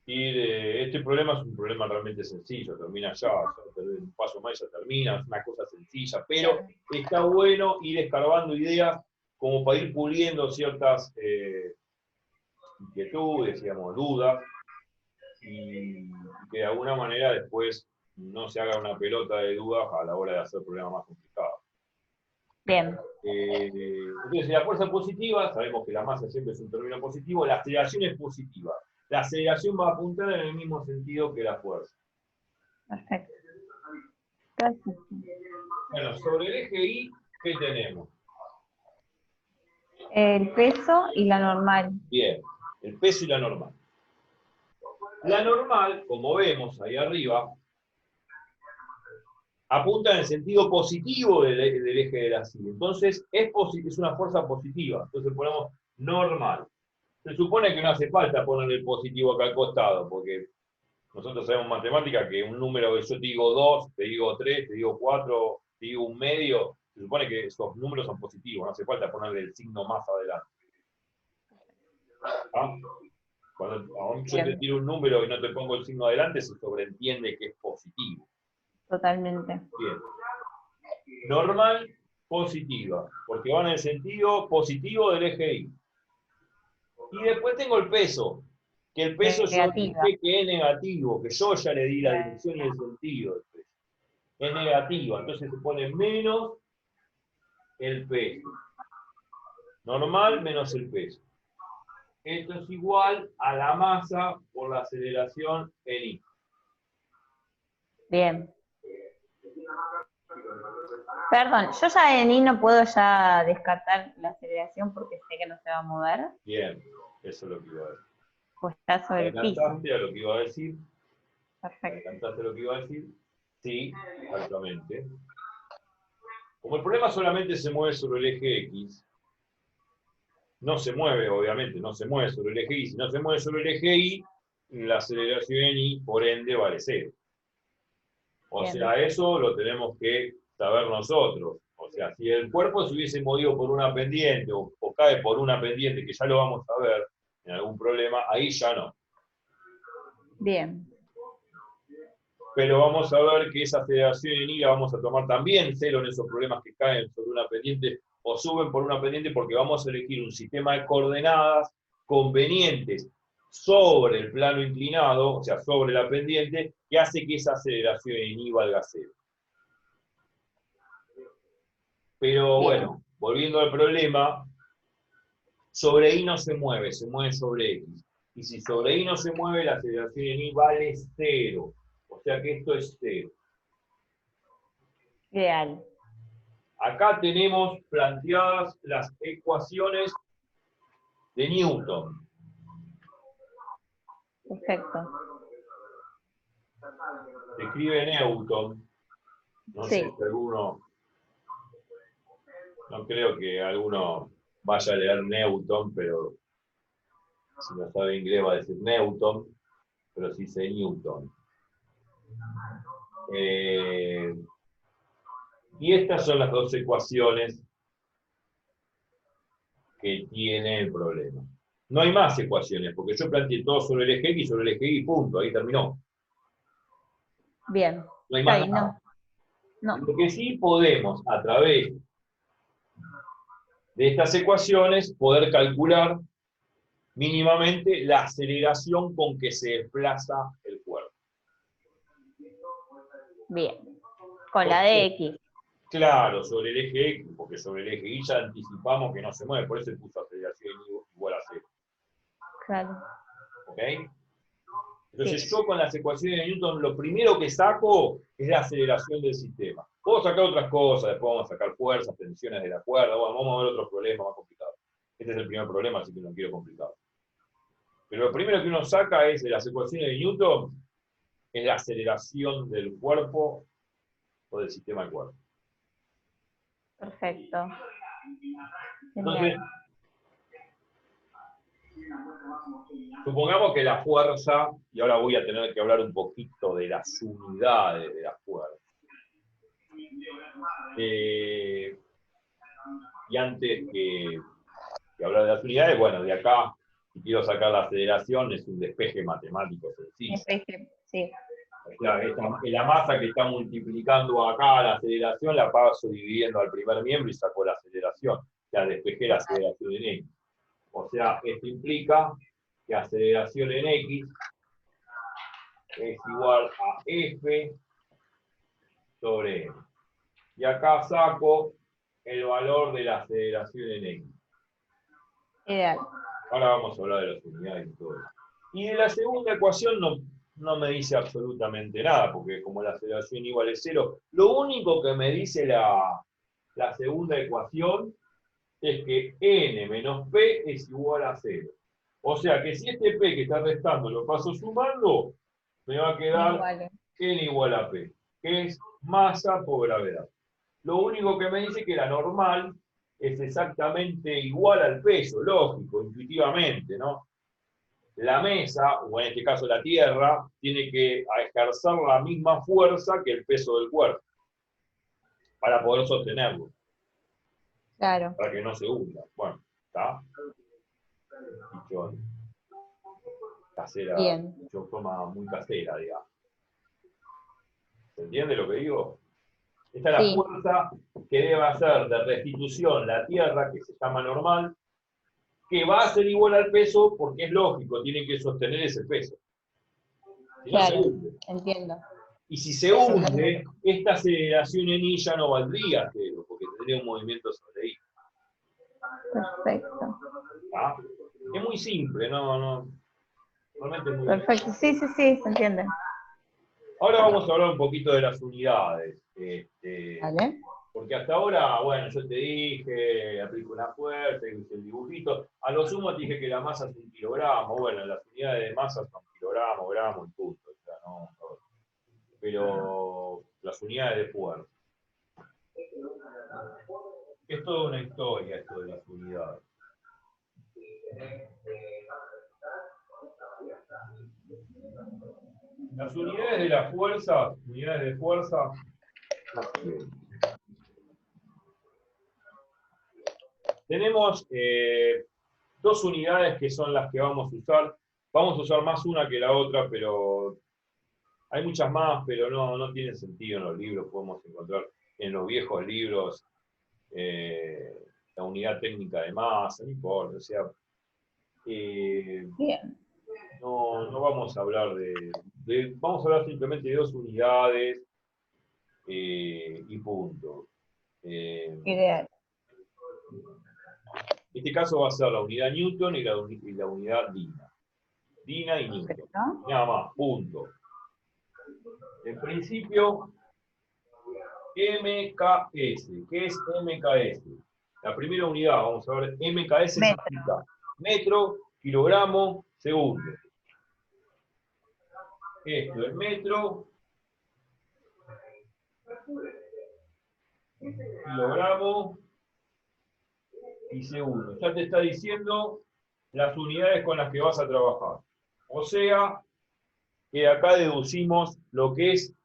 este problema es un problema realmente sencillo, termina ya, un paso más ya termina, es una cosa sencilla, pero está bueno ir escarbando ideas como para ir puliendo ciertas inquietudes, digamos, dudas, y que de alguna manera después no se haga una pelota de dudas a la hora de hacer problemas más complicados. Bien. Entonces, si la fuerza es positiva, sabemos que la masa siempre es un término positivo, la aceleración es positiva. La aceleración va a apuntar en el mismo sentido que la fuerza. Perfecto. Gracias. Bueno, sobre el eje Y, ¿qué tenemos? El peso y la normal. Bien, el peso y la normal. La normal, como vemos ahí arriba, apunta en el sentido positivo del eje de la silla. Entonces, es una fuerza positiva. Entonces ponemos normal. Se supone que no hace falta poner el positivo acá al costado, porque nosotros sabemos matemática que un número que yo te digo 2, te digo 3, te digo 4, te digo un medio, se supone que esos números son positivos, no hace falta ponerle el signo más adelante. ¿Ah? Cuando yo te tiro un número y no te pongo el signo adelante, se sobreentiende que es positivo. Totalmente. Bien. Normal, positiva, porque va en el sentido positivo del eje Y. Y después tengo el peso, que el peso yo dije que es negativo, que yo ya le di la dirección y el sentido del peso. Es negativa, entonces se pone menos el peso. Normal menos el peso. Esto es igual a la masa por la aceleración en I. Bien. Perdón, yo ya en I no puedo ya descartar la aceleración porque sé que no se va a mover. Bien, eso es lo que iba a decir. Pues está sobre el piso. ¿Adelantaste a lo que iba a decir? Perfecto. ¿Adelantaste a lo que iba a decir? Sí, exactamente. Como el problema solamente se mueve sobre el eje X, no se mueve, obviamente, no se mueve sobre el eje Y. Si no se mueve sobre el eje Y, la aceleración en Y, por ende, vale 0. O Bien. sea, eso lo tenemos que saber nosotros. O sea, si el cuerpo se hubiese movido por una pendiente o cae por una pendiente, que ya lo vamos a ver en algún problema, ahí ya no. Bien. Pero vamos a ver que esa aceleración en Y la vamos a tomar también 0 en esos problemas que caen sobre una pendiente o suben por una pendiente, porque vamos a elegir un sistema de coordenadas convenientes sobre el plano inclinado, o sea, sobre la pendiente, que hace que esa aceleración en Y valga 0. Pero Bien. bueno, volviendo al problema, sobre Y no se mueve sobre X. Y si sobre Y no se mueve, la aceleración en Y vale 0. O sea que esto es 0. Ideal. Acá tenemos planteadas las ecuaciones de Newton. Perfecto. Se escribe Newton. No sé si alguno, no creo que alguno vaya a leer Newton, pero si no sabe inglés va a decir Newton, pero sí dice Newton. Y estas son las dos ecuaciones que tiene el problema. No hay más ecuaciones, porque yo planteé todo sobre el eje X, sobre el eje Y, punto, ahí terminó. Bien. No hay más nada. No. Lo que sí podemos, a través de estas ecuaciones, poder calcular mínimamente la aceleración con que se desplaza el cuerpo. Bien. Con la de X. Claro, sobre el eje X, porque sobre el eje Y ya anticipamos que no se mueve, por eso puso aceleración igual a 0. Claro. ¿Ok? Entonces yo con las ecuaciones de Newton lo primero que saco es la aceleración del sistema. Puedo sacar otras cosas, después vamos a sacar fuerzas, tensiones de la cuerda, bueno, vamos a ver otros problemas más complicados. Este es el primer problema, así que no quiero complicado. Pero lo primero que uno saca es de las ecuaciones de Newton, es la aceleración del cuerpo o del sistema del cuerpo. Perfecto. Entonces, supongamos que la fuerza, y ahora voy a tener que hablar un poquito de las unidades de la fuerza. Y antes que hablar de las unidades, bueno, de acá, si quiero sacar la aceleración, es un despeje matemático sencillo. Despeje, sí. O sea, la masa que está multiplicando acá la aceleración, la paso dividiendo al primer miembro y saco la aceleración. O sea, despejé la aceleración en X. O sea, esto implica que aceleración en X es igual a F sobre M. Y acá saco el valor de la aceleración en X. Ideal. Ahora vamos a hablar de las unidades y todo eso. Y de la segunda ecuación no me dice absolutamente nada, porque como la aceleración igual es 0, lo único que me dice la segunda ecuación es que n menos p es igual a 0. O sea que si este p que está restando lo paso sumando, me va a quedar n igual a p, que es masa por gravedad. Lo único que me dice que la normal es exactamente igual al peso, lógico, intuitivamente, ¿no? La mesa, o en este caso la Tierra, tiene que ejercer la misma fuerza que el peso del cuerpo para poder sostenerlo. Claro. Para que no se hunda. Bueno, ¿está? Dicho casera, dicho forma muy casera, digamos. ¿Se entiende lo que digo? Esta es la fuerza que debe hacer de restitución la Tierra, que se llama normal, que va a ser igual al peso porque es lógico, tiene que sostener ese peso. Si claro, no se hunde. Entiendo. Y si se hunde, esta aceleración en Y ya no valdría 0, porque tendría un movimiento sobre Y. Perfecto. ¿Ah? Es muy simple, realmente es muy perfecto, sí, se entiende. Ahora vamos a hablar un poquito de las unidades. ¿Vale? Porque hasta ahora, bueno, yo te dije, aplico una fuerza, hice el dibujito. A lo sumo te dije que la masa es 1 kilogramo. Bueno, las unidades de masa son kilogramos, gramos y punto. O sea, no, pero las unidades de fuerza. Es toda una historia esto de las unidades. Las unidades de la fuerza, unidades de fuerza, tenemos 2 unidades que son las que vamos a usar. Vamos a usar más una que la otra, pero hay muchas más, pero no tiene sentido en los libros. Podemos encontrar en los viejos libros la unidad técnica de masa, no importa. O sea, no vamos a hablar vamos a hablar simplemente de 2 unidades y punto. Ideal. En este caso va a ser la unidad Newton y la unidad Dina. Dina y Newton. Nada más, punto. En principio, MKS. ¿Qué es MKS? La primera unidad, vamos a ver, MKS significa metro, kilogramo, segundo. Esto es metro, kilogramo y segundo. Ya te está diciendo las unidades con las que vas a trabajar. O sea, que acá deducimos lo que es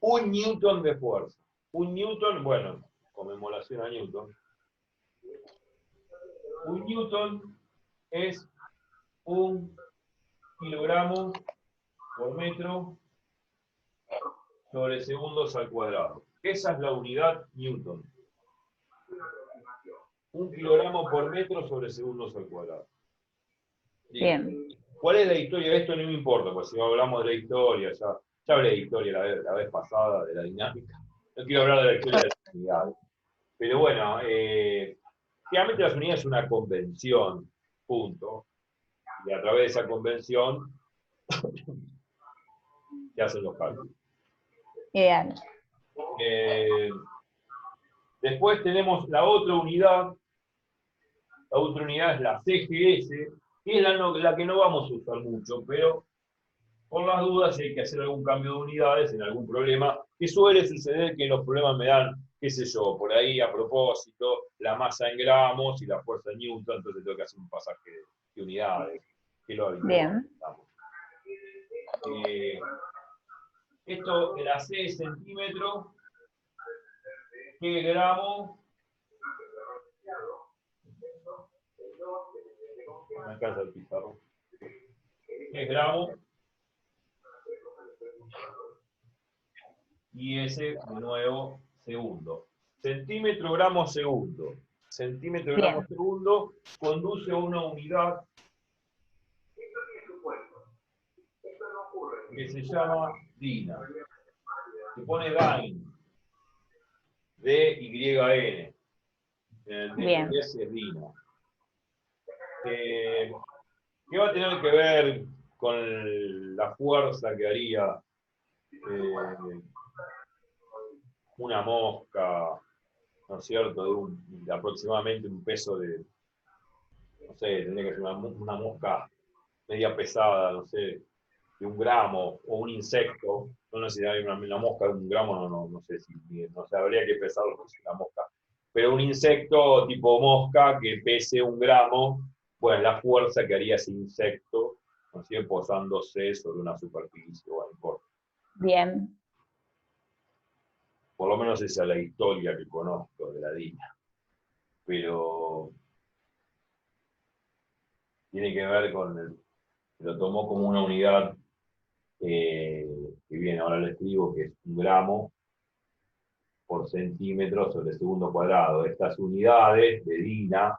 1 newton de fuerza. 1 newton, bueno, conmemoración a Newton. 1 newton es 1 kilogramo por metro sobre segundos al cuadrado. Esa es la unidad Newton. 1 kilogramo por metro sobre segundos al cuadrado. Bien. ¿Cuál es la historia de esto? No me importa, porque si hablamos de la historia, ya hablé de historia la vez pasada, de la dinámica. No quiero hablar de la historia de las unidades. Pero bueno, realmente las unidades es una convención, punto. Y a través de esa convención se hacen los cálculos. Ideal. Después tenemos la otra unidad. La otra unidad es la CGS, que es la que no vamos a usar mucho, pero por las dudas, si hay que hacer algún cambio de unidades en algún problema, que suele suceder que los problemas me dan, qué sé yo, por ahí a propósito, la masa en gramos y la fuerza en newton, entonces tengo que hacer un pasaje de unidades. Que lo bien. Esto de la C es centímetro, G gramo, me alcanza el pizarro, G gramo, y ese de nuevo segundo. Centímetro, gramo, segundo. Centímetro, gramo, segundo conduce a una unidad que se llama Dina. Se pone Dyne. D-Y-N. En es Dina. ¿Qué va a tener que ver con la fuerza que haría una mosca, ¿no es cierto?, de aproximadamente un peso de, no sé, tendría que ser una mosca media pesada, no sé, de 1 gramo, o un insecto, no sé si hay una mosca de 1 gramo, no sé si, no sé, habría que pesarlo porque es una mosca, pero un insecto tipo mosca que pese 1 gramo, pues la fuerza que haría ese insecto, no sé, posándose sobre una superficie, o algo. Bien. Por lo menos esa es la historia que conozco de la Dina. Pero tiene que ver lo tomó como una unidad, que bien, ahora le escribo que es 1 gramo por centímetro sobre segundo cuadrado. Estas unidades de Dina,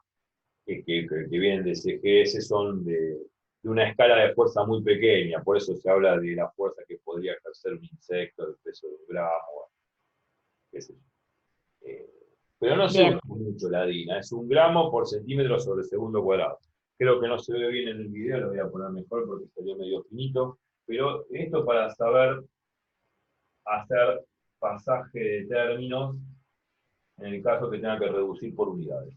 que vienen de CGS, son de una escala de fuerza muy pequeña, por eso se habla de la fuerza que podría ejercer un insecto del peso de 1 gramo, qué sé yo. Pero no se usa mucho la Dina, es 1 gramo por centímetro sobre segundo cuadrado. Creo que no se ve bien en el video, lo voy a poner mejor porque salió medio finito, pero esto para saber hacer pasaje de términos en el caso que tenga que reducir por unidades.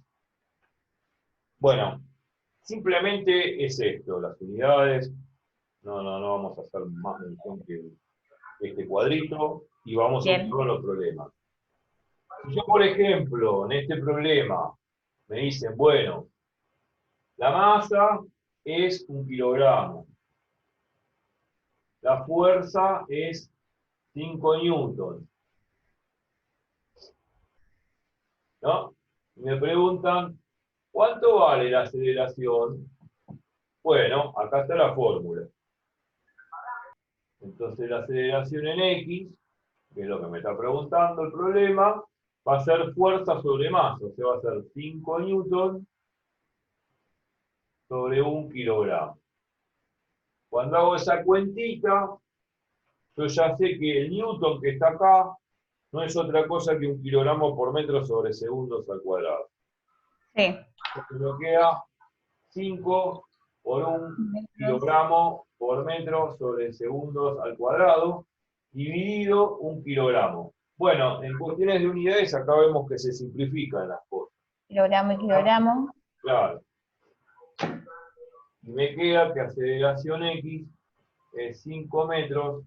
Bueno, simplemente es esto, las unidades, no vamos a hacer más mención que este cuadrito, y vamos a observar los problemas. Si yo, por ejemplo, en este problema, me dicen, bueno, la masa es 1 kilogramo, la fuerza es 5 newtons, ¿no? Y me preguntan, ¿cuánto vale la aceleración? Bueno, acá está la fórmula. Entonces la aceleración en X, que es lo que me está preguntando el problema, va a ser fuerza sobre masa, o sea, va a ser 5 newtons sobre 1 kilogramo. Cuando hago esa cuentita, yo ya sé que el newton que está acá no es otra cosa que 1 kilogramo por metro sobre segundos al cuadrado. Sí. Entonces me queda 5 por 1 kilogramo por metro sobre segundos al cuadrado, dividido 1 kilogramo. Bueno, en cuestiones de unidades acá vemos que se simplifican las cosas. Kilogramo y kilogramo. Claro. Y me queda que aceleración X es 5 metros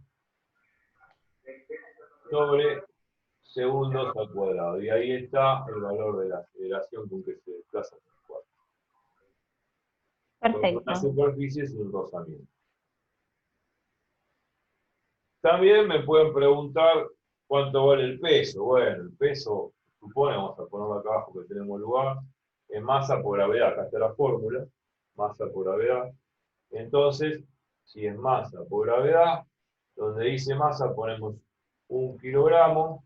sobre segundos al cuadrado. Y ahí está el valor de la aceleración con que se desplaza el cuadro. Perfecto. Una superficie sin rozamiento. También me pueden preguntar cuánto vale el peso. Bueno, el peso, supone, vamos a ponerlo acá abajo que tenemos lugar, es masa por gravedad. Acá está la fórmula, masa por gravedad. Entonces, si es masa por gravedad, donde dice masa ponemos 1 kilogramo,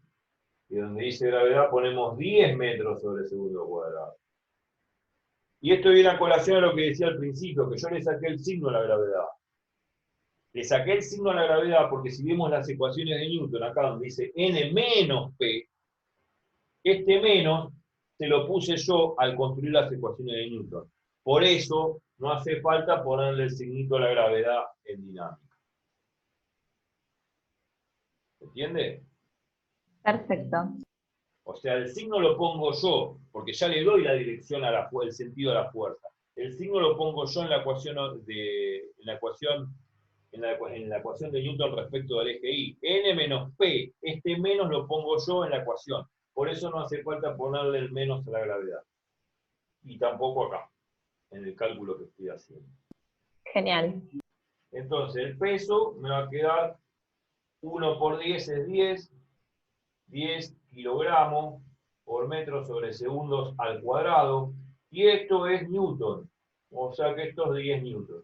y donde dice gravedad ponemos 10 metros sobre segundo cuadrado. Y esto viene a colación a lo que decía al principio, que yo le saqué el signo a la gravedad. Le saqué el signo a la gravedad porque si vemos las ecuaciones de Newton, acá donde dice n menos p, este menos se lo puse yo al construir las ecuaciones de Newton. Por eso no hace falta ponerle el signito a la gravedad en dinámica. ¿Entiende? Perfecto. O sea, el signo lo pongo yo, porque ya le doy la dirección a el sentido a la fuerza. El signo lo pongo yo en la ecuación de Newton respecto del eje Y. N menos P, este menos lo pongo yo en la ecuación. Por eso no hace falta ponerle el menos a la gravedad. Y tampoco acá, en el cálculo que estoy haciendo. Genial. Entonces, el peso me va a quedar 1 por 10 es 10 kilogramos por metro sobre segundos al cuadrado, y esto es newton, o sea que esto es 10 newton.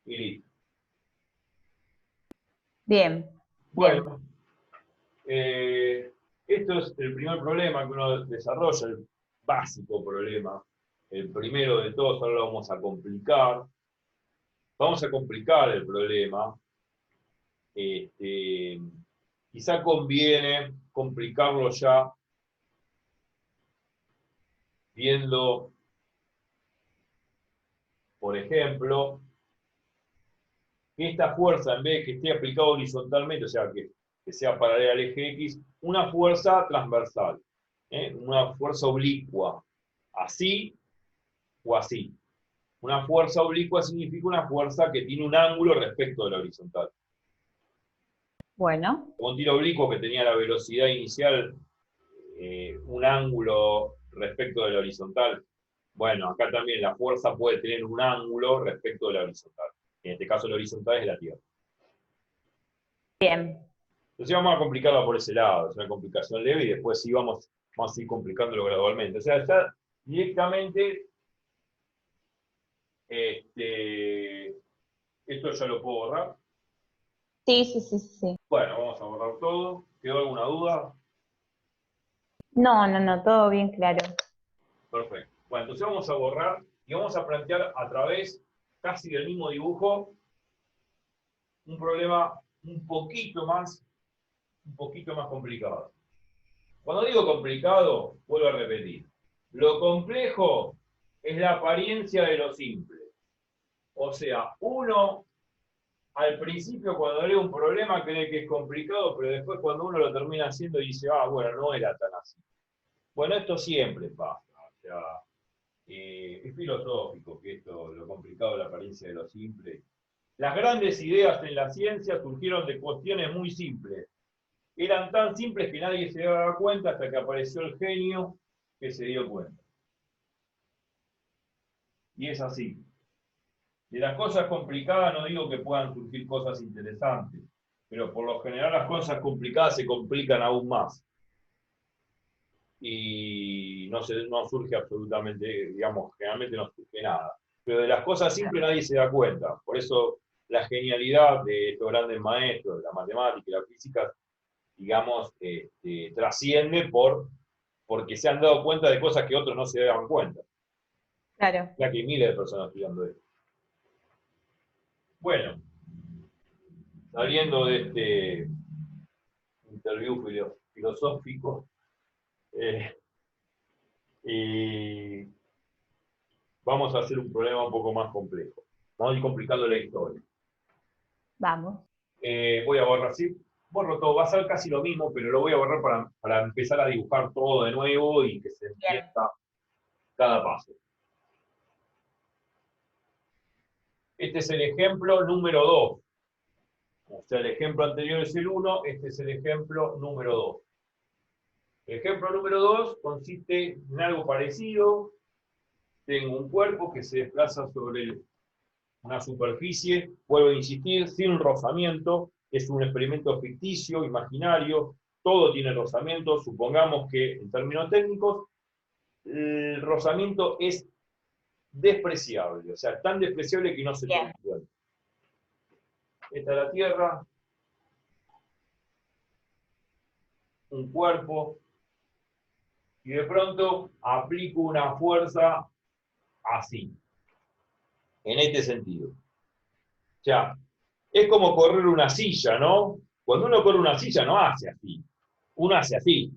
Y listo. Bien. Bueno, esto es el primer problema que uno desarrolla, el básico problema, el primero de todos. Ahora lo vamos a complicar. Vamos a complicar el problema. Quizá conviene complicarlo ya viendo, por ejemplo, que esta fuerza, en vez de que esté aplicada horizontalmente, o sea, que sea paralela al eje X, una fuerza transversal, una fuerza oblicua, así o así. Una fuerza oblicua significa una fuerza que tiene un ángulo respecto de la horizontal. Bueno. Un tiro oblicuo que tenía la velocidad inicial, un ángulo respecto de la horizontal. Bueno, acá también la fuerza puede tener un ángulo respecto de la horizontal. En este caso la horizontal es la Tierra. Bien. Entonces vamos a complicarla por ese lado, es una complicación leve y después sí vamos a ir complicándolo gradualmente. O sea, ya directamente esto ya lo puedo borrar. Sí. Bueno, vamos a borrar todo. ¿Quedó alguna duda? No, todo bien claro. Perfecto. Bueno, entonces vamos a borrar y vamos a plantear a través casi del mismo dibujo un problema un poquito más complicado. Cuando digo complicado, vuelvo a repetir. Lo complejo es la apariencia de lo simple. O sea, uno al principio cuando lee un problema cree que es complicado, pero después cuando uno lo termina haciendo dice, bueno, no era tan así. Bueno, esto siempre pasa, o sea, es filosófico que esto, lo complicado de la apariencia de lo simple. Las grandes ideas en la ciencia surgieron de cuestiones muy simples. Eran tan simples que nadie se daba cuenta hasta que apareció el genio que se dio cuenta. Y es así. De las cosas complicadas no digo que puedan surgir cosas interesantes, pero por lo general las cosas complicadas se complican aún más. Y no surge absolutamente, digamos, generalmente no surge nada. Pero de las cosas simples nadie se da cuenta. Por eso la genialidad de estos grandes maestros de la matemática y la física, digamos, trasciende porque se han dado cuenta de cosas que otros no se daban cuenta. Claro. Ya que hay miles de personas estudiando esto. Bueno, saliendo de este interview filosófico, y vamos a hacer un problema un poco más complejo. Vamos a ir complicando la historia. Vamos. Voy a borrar, sí, borro todo, va a ser casi lo mismo, pero lo voy a borrar para empezar a dibujar todo de nuevo y que se entienda cada paso. Este es el ejemplo número 2. O sea, el ejemplo anterior es el 1, este es el ejemplo número 2. El ejemplo número 2 consiste en algo parecido. Tengo un cuerpo que se desplaza sobre una superficie, vuelvo a insistir, sin rozamiento, es un experimento ficticio, imaginario, todo tiene rozamiento, supongamos que en términos técnicos el rozamiento es despreciable, o sea, tan despreciable que no se toma en cuenta. Esta es la Tierra, un cuerpo, y de pronto aplico una fuerza así, en este sentido. O sea, es como correr una silla, ¿no? Cuando uno corre una silla no hace así, uno hace así.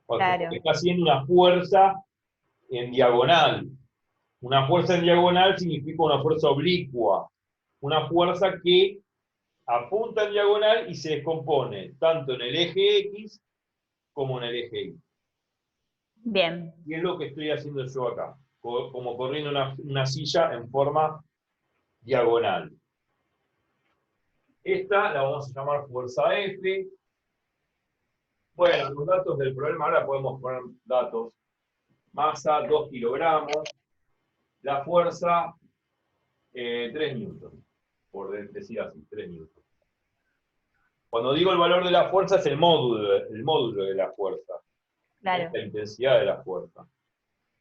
Porque está haciendo una fuerza en diagonal. Una fuerza en diagonal significa una fuerza oblicua, una fuerza que apunta en diagonal y se descompone tanto en el eje X como en el eje Y. Bien. Y es lo que estoy haciendo yo acá, como corriendo una silla en forma diagonal. Esta la vamos a llamar fuerza F. Bueno, los datos del problema, ahora podemos poner datos. Masa 2 kilogramos, la fuerza 3 newtons, por decir así, 3 newtons. Cuando digo el valor de la fuerza es el módulo de la fuerza. Claro. Es la intensidad de la fuerza.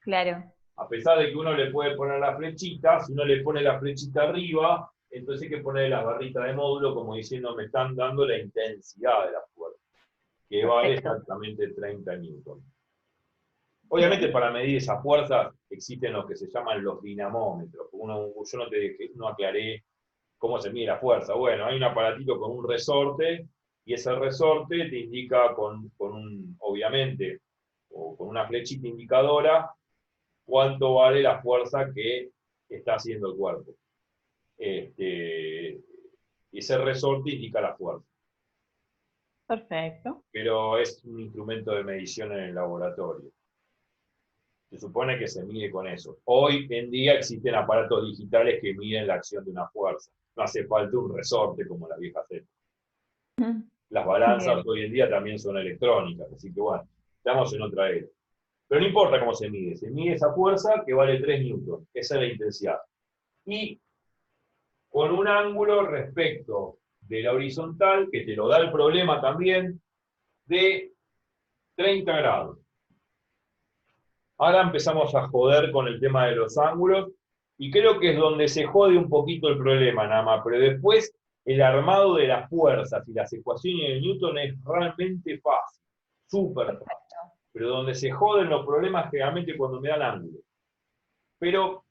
Claro. A pesar de que uno le puede poner la flechita, si uno le pone la flechita arriba, entonces hay que ponerle las barritas de módulo como diciendo me están dando la intensidad de la fuerza, que vale exactamente 30 newtons. Obviamente para medir esas fuerzas existen lo que se llaman los dinamómetros. Yo no aclaré cómo se mide la fuerza. Bueno, hay un aparatito con un resorte y ese resorte te indica obviamente, o con una flechita indicadora, cuánto vale la fuerza que está haciendo el cuerpo. Ese resorte indica la fuerza. Perfecto. Pero es un instrumento de medición en el laboratorio. Se supone que se mide con eso. Hoy en día existen aparatos digitales que miden la acción de una fuerza. No hace falta un resorte como la vieja Z. Las balanzas hoy en día también son electrónicas, así que bueno, estamos en otra era. Pero no importa cómo se mide esa fuerza que vale 3 newtons, esa es la intensidad. Y con un ángulo respecto de la horizontal, que te lo da el problema también, de 30 grados. Ahora empezamos a joder con el tema de los ángulos, y creo que es donde se jode un poquito el problema nada más, pero después el armado de las fuerzas y las ecuaciones de Newton es realmente fácil, súper fácil. Pero donde se joden los problemas generalmente cuando me dan ángulos. Pero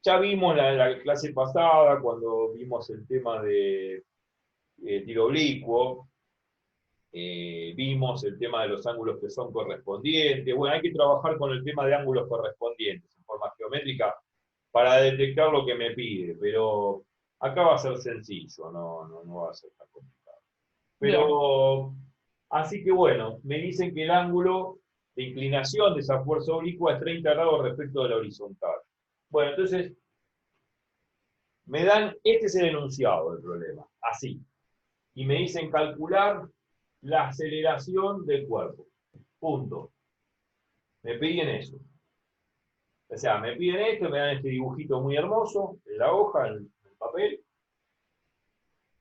ya vimos la clase pasada, cuando vimos el tema de tiro oblicuo, vimos el tema de los ángulos que son correspondientes. Bueno, hay que trabajar con el tema de ángulos correspondientes en forma geométrica para detectar lo que me pide, pero acá va a ser sencillo, no va a ser tan complicado. Pero, así que bueno, me dicen que el ángulo de inclinación de esa fuerza oblicua es 30 grados respecto de la horizontal. Bueno, entonces, me dan, este es el enunciado del problema, así. Y me dicen calcular la aceleración del cuerpo. Punto. Me piden eso. O sea, me piden esto, me dan este dibujito muy hermoso en la hoja, en el papel,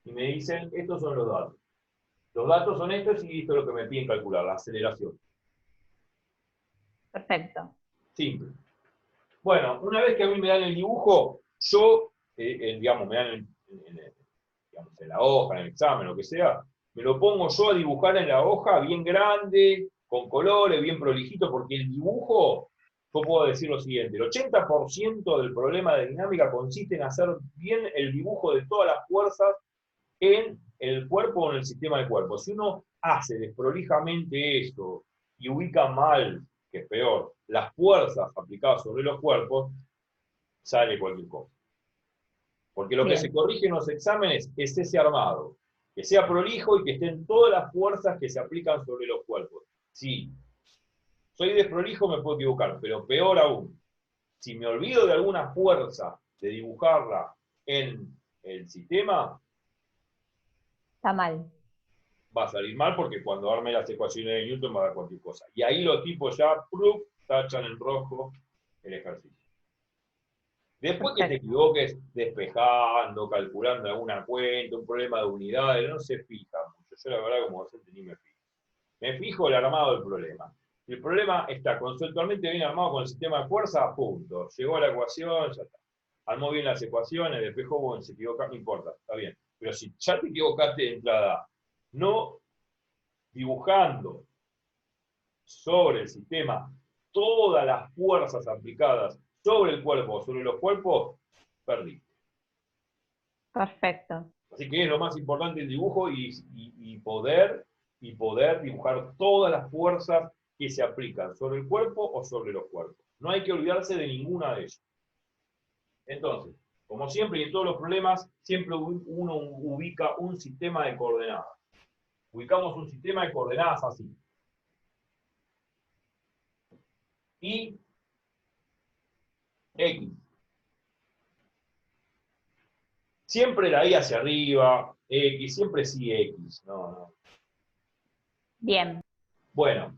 y me dicen, estos son los datos. Los datos son estos y esto es lo que me piden calcular, la aceleración. Perfecto. Simple. Bueno, una vez que a mí me dan el dibujo, yo, digamos, me dan digamos, en la hoja, en el examen, lo que sea, me lo pongo yo a dibujar en la hoja bien grande, con colores, bien prolijito, porque el dibujo, yo puedo decir lo siguiente, el 80% del problema de dinámica consiste en hacer bien el dibujo de todas las fuerzas en el cuerpo o en el sistema de cuerpo. Si uno hace desprolijamente eso y ubica mal, que es peor, las fuerzas aplicadas sobre los cuerpos, sale cualquier cosa. Porque lo que se corrige en los exámenes es ese armado, que sea prolijo y que estén todas las fuerzas que se aplican sobre los cuerpos. Sí, soy desprolijo, me puedo equivocar, pero peor aún, si me olvido de alguna fuerza de dibujarla en el sistema, está mal. va a salir mal porque cuando arme las ecuaciones de Newton va a dar cualquier cosa. Y ahí los tipos ya tachan en rojo el ejercicio. Después que te equivoques despejando, calculando alguna cuenta, un problema de unidades, no se fija mucho. Yo la verdad como docente ni me fijo. Me fijo el armado del problema. Si el problema está conceptualmente bien armado con el sistema de fuerza, punto. Llegó a la ecuación, ya está. Armó bien las ecuaciones, despejó, bueno, se equivoca, no importa, está bien. Pero si ya te equivocaste de entrada, no dibujando sobre el sistema todas las fuerzas aplicadas sobre el cuerpo o sobre los cuerpos, perdiste. Perfecto. Así que es lo más importante el dibujo y poder dibujar todas las fuerzas que se aplican sobre el cuerpo o sobre los cuerpos. No hay que olvidarse de ninguna de ellas. Entonces, como siempre y en todos los problemas, siempre uno ubica un sistema de coordenadas. Ubicamos un sistema de coordenadas así. Y X. Siempre la I hacia arriba, X, siempre sí X. No. Bien. Bueno,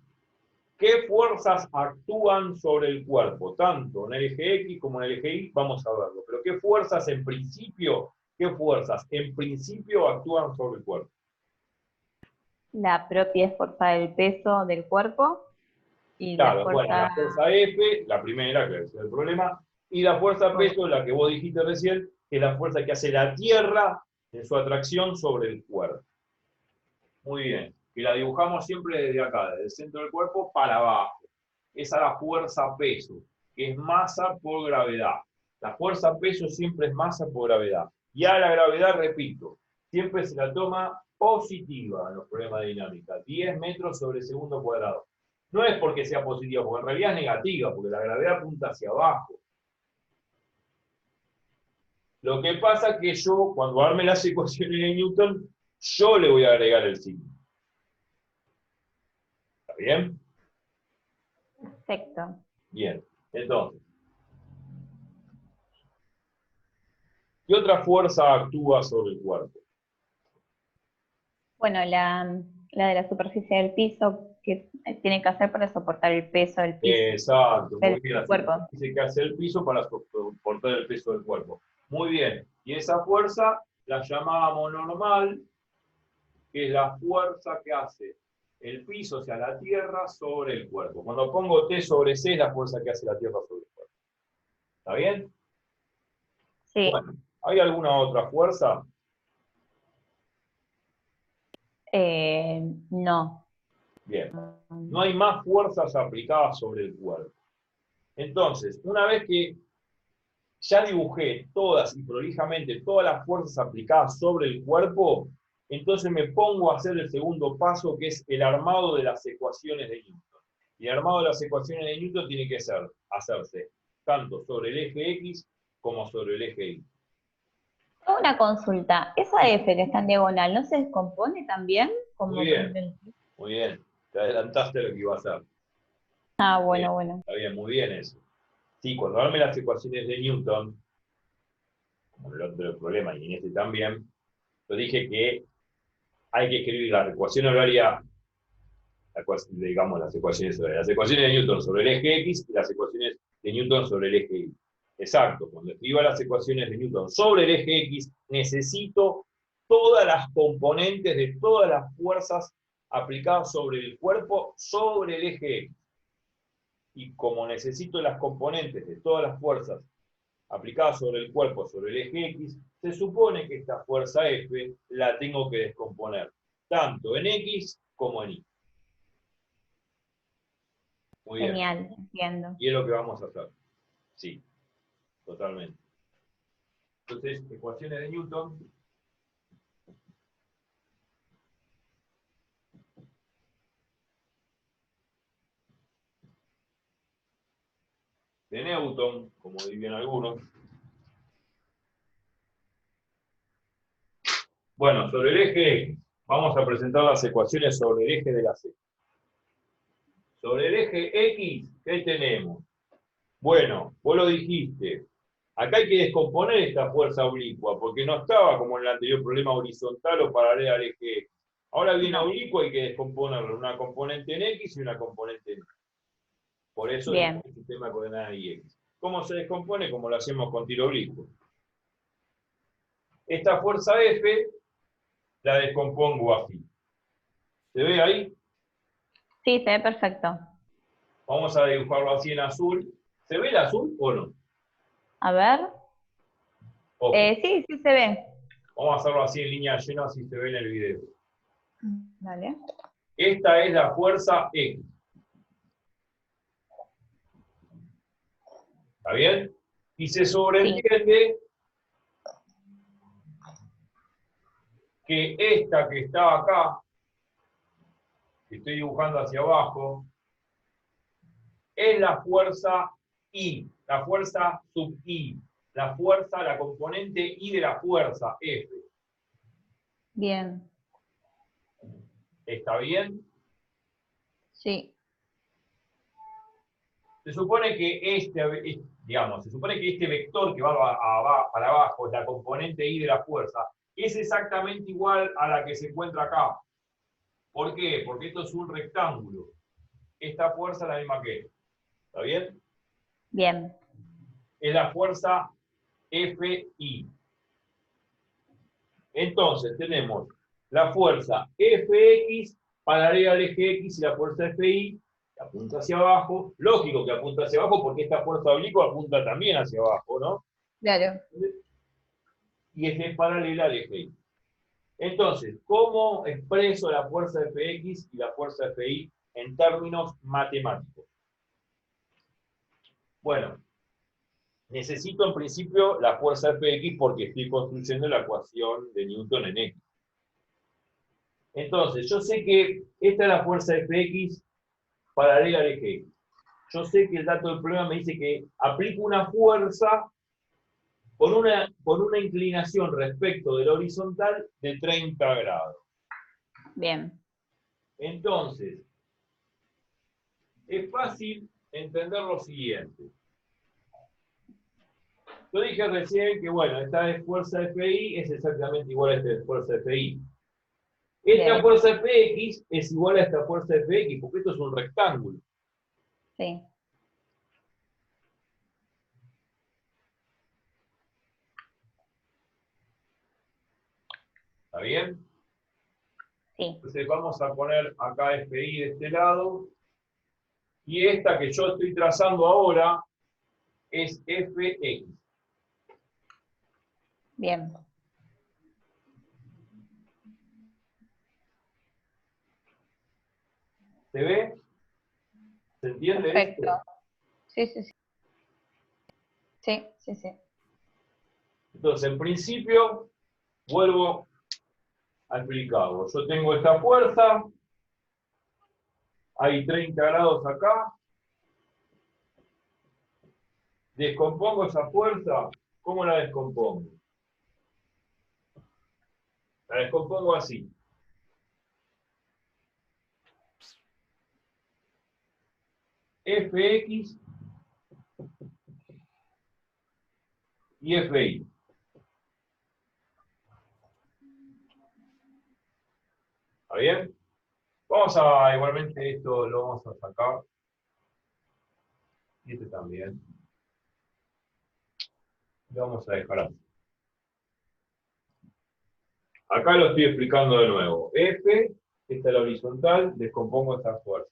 ¿qué fuerzas actúan sobre el cuerpo? Tanto en el eje X como en el eje Y, vamos a verlo. Pero ¿qué fuerzas en principio actúan sobre el cuerpo? La propia fuerza del peso del cuerpo y Claro, bueno, la fuerza F, la primera, que es el problema, y la fuerza peso, la que vos dijiste recién, que es la fuerza que hace la Tierra en su atracción sobre el cuerpo. Muy bien, que la dibujamos siempre desde acá, desde el centro del cuerpo para abajo. Esa es la fuerza peso, que es masa por gravedad. La fuerza peso siempre es masa por gravedad. Y a la gravedad, repito, siempre se la toma positiva en los problemas de dinámica, 10 metros sobre segundo cuadrado. No es porque sea positiva, porque en realidad es negativa, porque la gravedad apunta hacia abajo. Lo que pasa es que yo, cuando arme las ecuaciones de Newton, yo le voy a agregar el signo. ¿Está bien? Perfecto. Bien, entonces, ¿qué otra fuerza actúa sobre el cuerpo? Bueno, la de la superficie del piso, que tiene que hacer para soportar el peso del piso. Exacto, muy bien. Del cuerpo. Dice que hace el piso para soportar el peso del cuerpo. Muy bien. Y esa fuerza la llamábamos normal, que es la fuerza que hace el piso, o sea, la tierra, sobre el cuerpo. Cuando pongo T sobre C, es la fuerza que hace la tierra sobre el cuerpo. ¿Está bien? Sí. Bueno, ¿hay alguna otra fuerza? No. Bien. No hay más fuerzas aplicadas sobre el cuerpo. Entonces, una vez que ya dibujé todas y prolijamente todas las fuerzas aplicadas sobre el cuerpo, entonces me pongo a hacer el segundo paso, que es el armado de las ecuaciones de Newton. Y el armado de las ecuaciones de Newton tiene que hacerse tanto sobre el eje X como sobre el eje Y. Una consulta. ¿Esa F que está en diagonal no se descompone también? Como Muy bien, muy bien. Te adelantaste lo que iba a hacer. Ah, bueno, bueno. Está bien, muy bien eso. Sí, cuando arme las ecuaciones de Newton, como en el otro problema y en este también, yo dije que hay que escribir la ecuación horaria, digamos las ecuaciones horarias, las ecuaciones de Newton sobre el eje X y las ecuaciones de Newton sobre el eje Y. Exacto, cuando escriba las ecuaciones de Newton sobre el eje X, necesito todas las componentes de todas las fuerzas aplicadas sobre el cuerpo sobre el eje X. Y como necesito las componentes de todas las fuerzas aplicadas sobre el cuerpo sobre el eje X, se supone que esta fuerza F la tengo que descomponer, tanto en X como en Y. Muy bien. Genial, entiendo. Y es lo que vamos a hacer. Sí, totalmente. Entonces, ecuaciones de Newton. De Newton, como dirían algunos. Bueno, sobre el eje X, vamos a presentar las ecuaciones sobre el eje de la C. Sobre el eje X, ¿qué tenemos? Bueno, vos lo dijiste. Acá hay que descomponer esta fuerza oblicua, porque no estaba como en el anterior problema horizontal o paralela al eje X. Ahora viene No. oblicua, hay que descomponerlo, una componente en X y una componente en Y. Por eso es Bien, el sistema de coordenadas y X. ¿Cómo se descompone? Como lo hacemos con tiro oblicuo. Esta fuerza F la descompongo así. ¿Se ve ahí? sí, se ve perfecto. Vamos a dibujarlo así en azul. ¿Se ve el azul o no? A ver. Ojo. Sí, sí se ve. Vamos a hacerlo así en línea llena, así se ve en el video. Vale. Esta es la fuerza X. ¿Está bien? Y se Sí, sobreentiende que esta que está acá, que estoy dibujando hacia abajo, es la fuerza I, la fuerza sub I, la fuerza, la componente I de la fuerza F. bien. ¿Está bien? Sí, Se supone que digamos, se supone que este vector que va para abajo, la componente I de la fuerza, es exactamente igual a la que se encuentra acá. ¿Por qué? Porque esto es un rectángulo. Esta fuerza es la misma que esta. ¿Está bien? bien. Es la fuerza FI. Entonces tenemos la fuerza Fx paralela al eje X y la fuerza Fi que apunta hacia abajo. Lógico que apunta hacia abajo porque esta fuerza oblicua apunta también hacia abajo, ¿no? Claro. Y es paralela al eje Y. Entonces, ¿cómo expreso la fuerza Fx y la fuerza Fi en términos matemáticos? Bueno, necesito en principio la fuerza Fx porque estoy construyendo la ecuación de Newton en X. Entonces, yo sé que esta es la fuerza Fx paralela al eje X. Yo sé que el dato del problema me dice que aplico una fuerza con una inclinación respecto de la horizontal de 30 grados. Bien. Entonces, es fácil entender lo siguiente. Yo dije recién que, bueno, esta fuerza Fi es exactamente igual a esta fuerza Fi. Esta Bien. fuerza Fx es igual a esta fuerza Fx, porque esto es un rectángulo. Sí. ¿Está bien? Sí. Entonces vamos a poner acá Fi de este lado. Y esta que yo estoy trazando ahora es Fx. Bien. ¿Se ve? ¿Se entiende Perfecto. esto? Sí, sí, sí. Sí, sí, sí. Entonces, en principio, vuelvo a explicarlo. Yo tengo esta fuerza, hay 30 grados acá. Descompongo esa fuerza. ¿Cómo la descompongo? La descompongo así. Fx y Fi. ¿Está bien? Vamos a, igualmente esto lo vamos a sacar. Y este también. Lo vamos a dejar así. Acá lo estoy explicando de nuevo. F, esta es la horizontal, descompongo esta fuerza.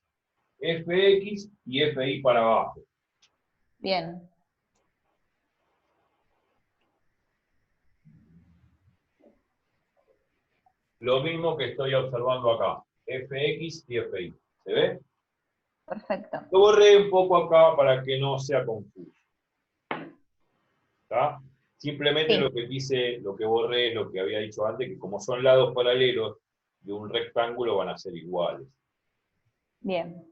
Fx y Fi para abajo. Bien. Lo mismo que estoy observando acá. Fx y Fi. ¿Se ve? Perfecto. Lo borré un poco acá para que no sea confuso. ¿Está? Simplemente Sí. lo que dice, lo que borré es lo que había dicho antes, que como son lados paralelos de un rectángulo van a ser iguales. Bien.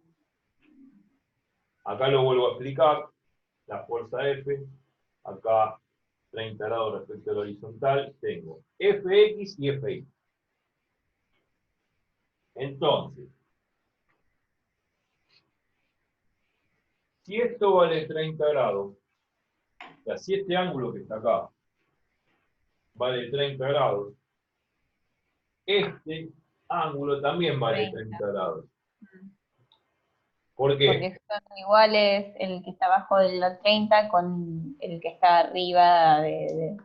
Acá lo vuelvo a explicar. La fuerza F. Acá 30 grados respecto al horizontal. Tengo Fx y Fi. Entonces, si esto vale 30 grados, o sea, si este ángulo que está acá vale 30 grados, este ángulo también vale 30 grados. ¿Por qué? Porque son iguales el que está abajo de la 30 con el que está arriba de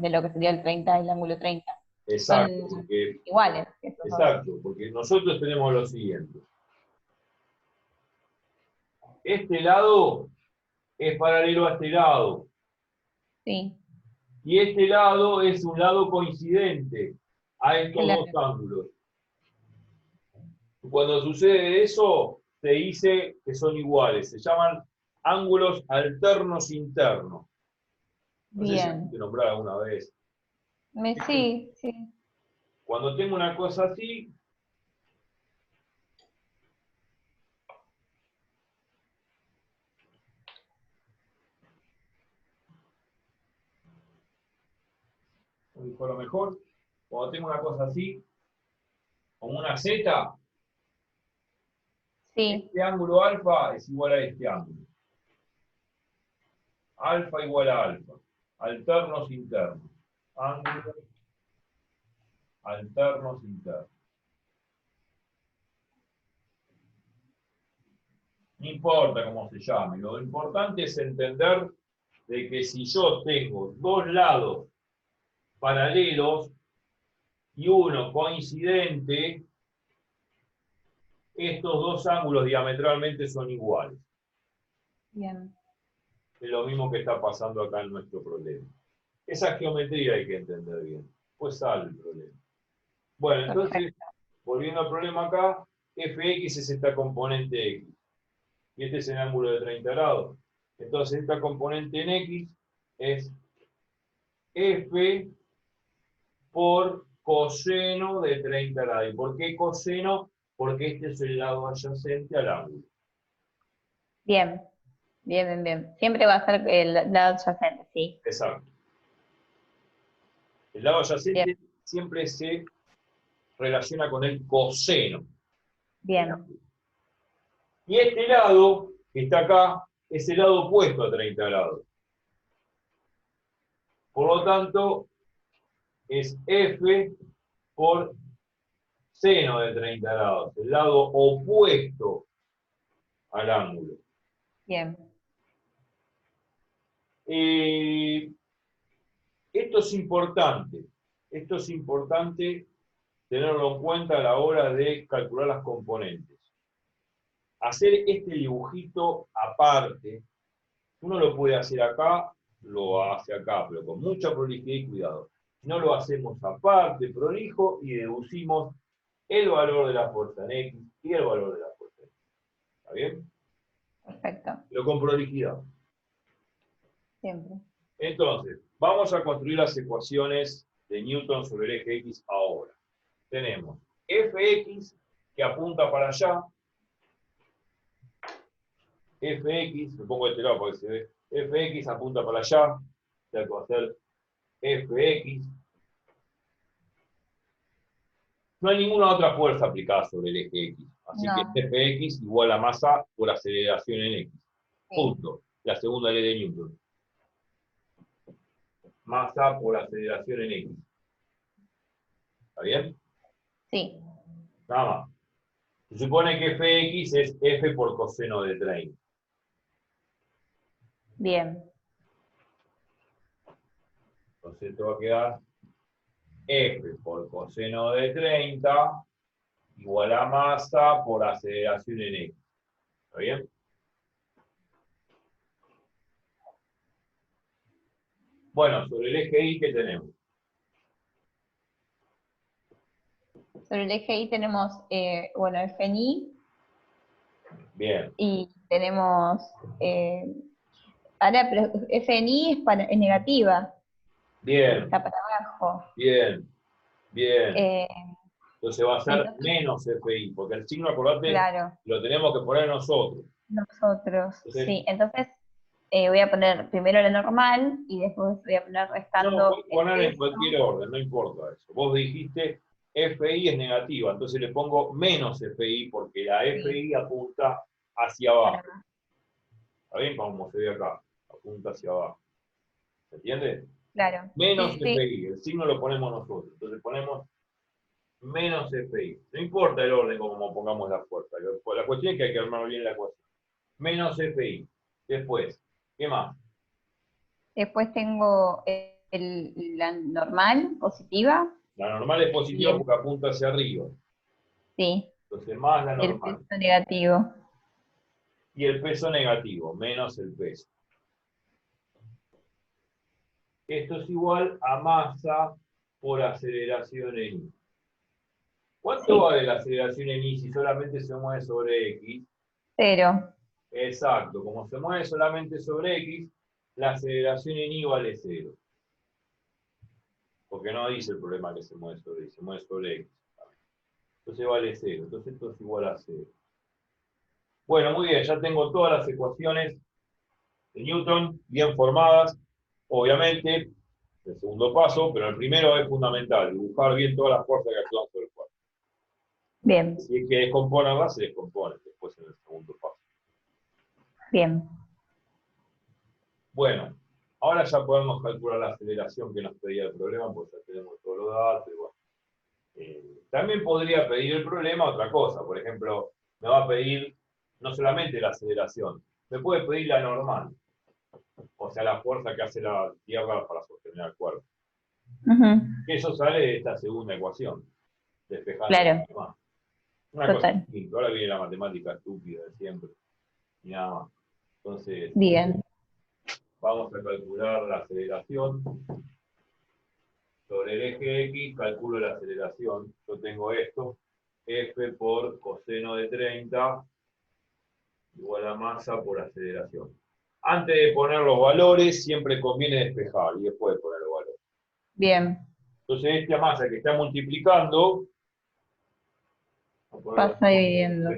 lo que sería el 30, el ángulo 30. Exacto, Son porque, iguales. exacto, porque nosotros tenemos lo siguiente. Este lado es paralelo a este lado. Sí. Y este lado es un lado coincidente a estos Claro. dos ángulos. Cuando sucede eso, se dice que son iguales. Se llaman ángulos alternos internos. No sé si Bien. te nombrar alguna vez. Sí, sí. Cuando tengo una cosa así, por lo mejor, cuando tengo una cosa así, como una Z, Sí. este ángulo alfa es igual a este ángulo. Alfa igual a alfa. Alternos internos. Ángulos alternos internos. No importa cómo se llame, lo importante es entender de que si yo tengo dos lados paralelos y uno coincidente, estos dos ángulos diametralmente son iguales. Bien. Es lo mismo que está pasando acá en nuestro problema. Esa geometría hay que entender bien, pues sale el problema. Bueno, entonces, volviendo al problema acá, Fx es esta componente X. Y este es el ángulo de 30 grados. Entonces, esta componente en X es F por coseno de 30 grados. ¿Y por qué coseno? Porque este es el lado adyacente al ángulo. Bien. Bien, bien, bien. Siempre va a ser el lado adyacente, sí. Exacto. El lado adyacente Bien. siempre se relaciona con el coseno. Bien. Y este lado, que está acá, es el lado opuesto a 30 grados. Por lo tanto, es F por seno de 30 grados, el lado opuesto al ángulo. Bien. Esto es importante tenerlo en cuenta a la hora de calcular las componentes. Hacer este dibujito aparte, uno lo puede hacer acá, lo hace acá, pero con mucha prolijidad y cuidado. No lo hacemos aparte, prolijo, y deducimos el valor de la fuerza en X y el valor de la fuerza en Y. ¿Está bien? Perfecto. Pero con prolijidad. Siempre. Entonces, vamos a construir las ecuaciones de Newton sobre el eje X ahora. Tenemos Fx, que apunta para allá. Fx, me pongo de este lado para que se ve. Fx apunta para allá. Tengo que hacer Fx. No hay ninguna otra fuerza aplicada sobre el eje X. Así No. que Fx igual a masa por aceleración en X. Sí. Punto. La segunda ley de Newton. Masa por aceleración en X. ¿Está bien? Sí. Nada más. Se supone que Fx es F por coseno de 30. Bien. Entonces esto va a quedar F por coseno de 30 igual a masa por aceleración en X. ¿Está bien? Bueno, sobre el eje Y, ¿qué tenemos? Sobre el eje Y tenemos, bueno, FNI Bien, y tenemos, ahora, pero FNI es negativa, bien, está para abajo. bien, bien. Eh, Entonces va a ser entonces, menos FI, porque el signo, acordate, claro, lo tenemos que poner nosotros. nosotros, Entonces, sí. Entonces, voy a poner primero la normal y después voy a poner no, restando puedes el poner en peso. cualquier orden, no importa eso. Vos dijiste FI es negativa, entonces le pongo menos FI porque la Sí, FI apunta hacia para abajo. abajo. ¿Está bien? Como se ve acá, apunta hacia abajo. ¿Se entiende? Claro, Menos sí, sí, FI, el signo lo ponemos nosotros. Entonces ponemos menos FI. No importa el orden como pongamos la fuerza. La cuestión es que hay que armar bien la ecuación. Menos FI. Después, ¿qué más? después tengo la normal, positiva, La normal es y positiva porque apunta hacia arriba. sí, Entonces, más la y el normal. peso negativo. Y el peso negativo, menos el peso. Esto es igual a masa por aceleración en I. ¿Cuánto Sí, vale la aceleración en I si solamente se mueve sobre X? cero. Exacto, como se mueve solamente sobre X, la aceleración en I vale 0. Porque no dice el problema que se mueve sobre X, se mueve sobre X. Entonces vale 0. Entonces esto es igual a 0. Bueno, muy bien, ya tengo todas las ecuaciones de Newton bien formadas. Obviamente, el segundo paso, pero el primero es fundamental, dibujar bien todas las fuerzas que actúan sobre el cuerpo. Bien, Si hay que descomponerlas, se descomponen después en el segundo paso. bien. Bueno, ahora ya podemos calcular la aceleración que nos pedía el problema, pues ya tenemos todos los datos. Y bueno. También podría pedir el problema otra cosa, por ejemplo, me va a pedir no solamente la aceleración, me puede pedir la normal, o sea, la fuerza que hace la Tierra para sostener el cuerpo. Ujú, Eso sale de esta segunda ecuación, despejando claro, la más. Una cosa total. distinta, ahora viene la matemática estúpida de siempre, y nada más. Entonces, Bien, vamos a calcular la aceleración. Sobre el eje X calculo la aceleración. Yo tengo esto, F por coseno de 30 igual a masa por aceleración. Antes de poner los valores, siempre conviene despejar y después de poner los valores. bien. Entonces, esta masa que está multiplicando, Pasa dividiendo.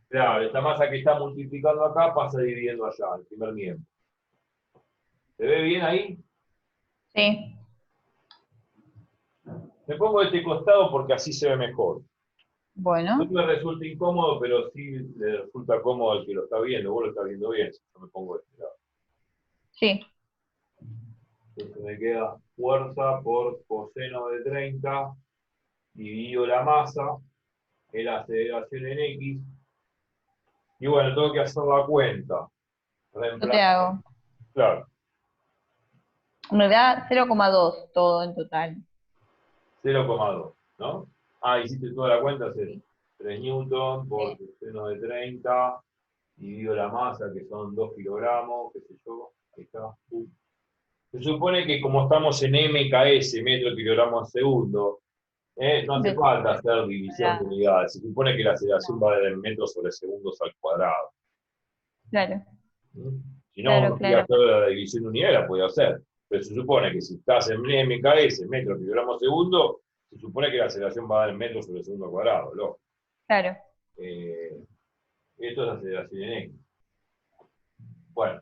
claro, esta masa que está multiplicando acá pasa dividiendo allá, el primer miembro. ¿Se ve bien ahí? Sí, Me pongo de este costado porque así se ve mejor. No bueno, me resulta incómodo, pero sí le resulta cómodo al que lo está viendo. Vos lo estás viendo bien, si yo me pongo de este lado. sí, Entonces me queda fuerza por coseno de 30 dividido la masa, es la aceleración en X. Y bueno, tengo que hacer la cuenta. yo te Reemplazar. hago. Claro, Me da 0,2 todo en total. 0,2, ¿no? Ah, hiciste toda la cuenta, es Sí, 3 newton por sí, coseno de 30 dividido la masa, que son 2 kilogramos, qué sé yo. Ahí está. Se supone que como estamos en MKS, metro kilogramo segundo, no hace de falta hacer división de cuadrado. unidades. Se supone que la aceleración No, va de metros sobre segundos al cuadrado. claro, ¿Mm? Si no, claro, uno quiere claro, hacer la división de unidades, la puede hacer. Pero se supone que si estás en MKS, metro kilogramo segundo, se supone que la aceleración va a dar en metros sobre segundo al cuadrado. ¿No? claro. Eh, Esto es aceleración en X. Bueno,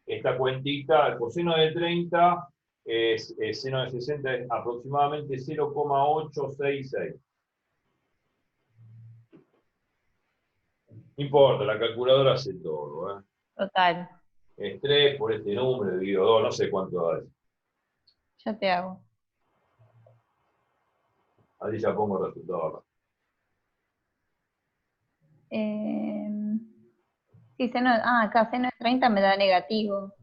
esta cuentita, el coseno de 30 seno de 60 es aproximadamente 0,866. No importa, la calculadora hace todo. Total. Es 3 por este número dividido 2, no sé cuánto da eso. Ya te hago. Así ya pongo el resultado. Sí, acá seno de 30 me da negativo.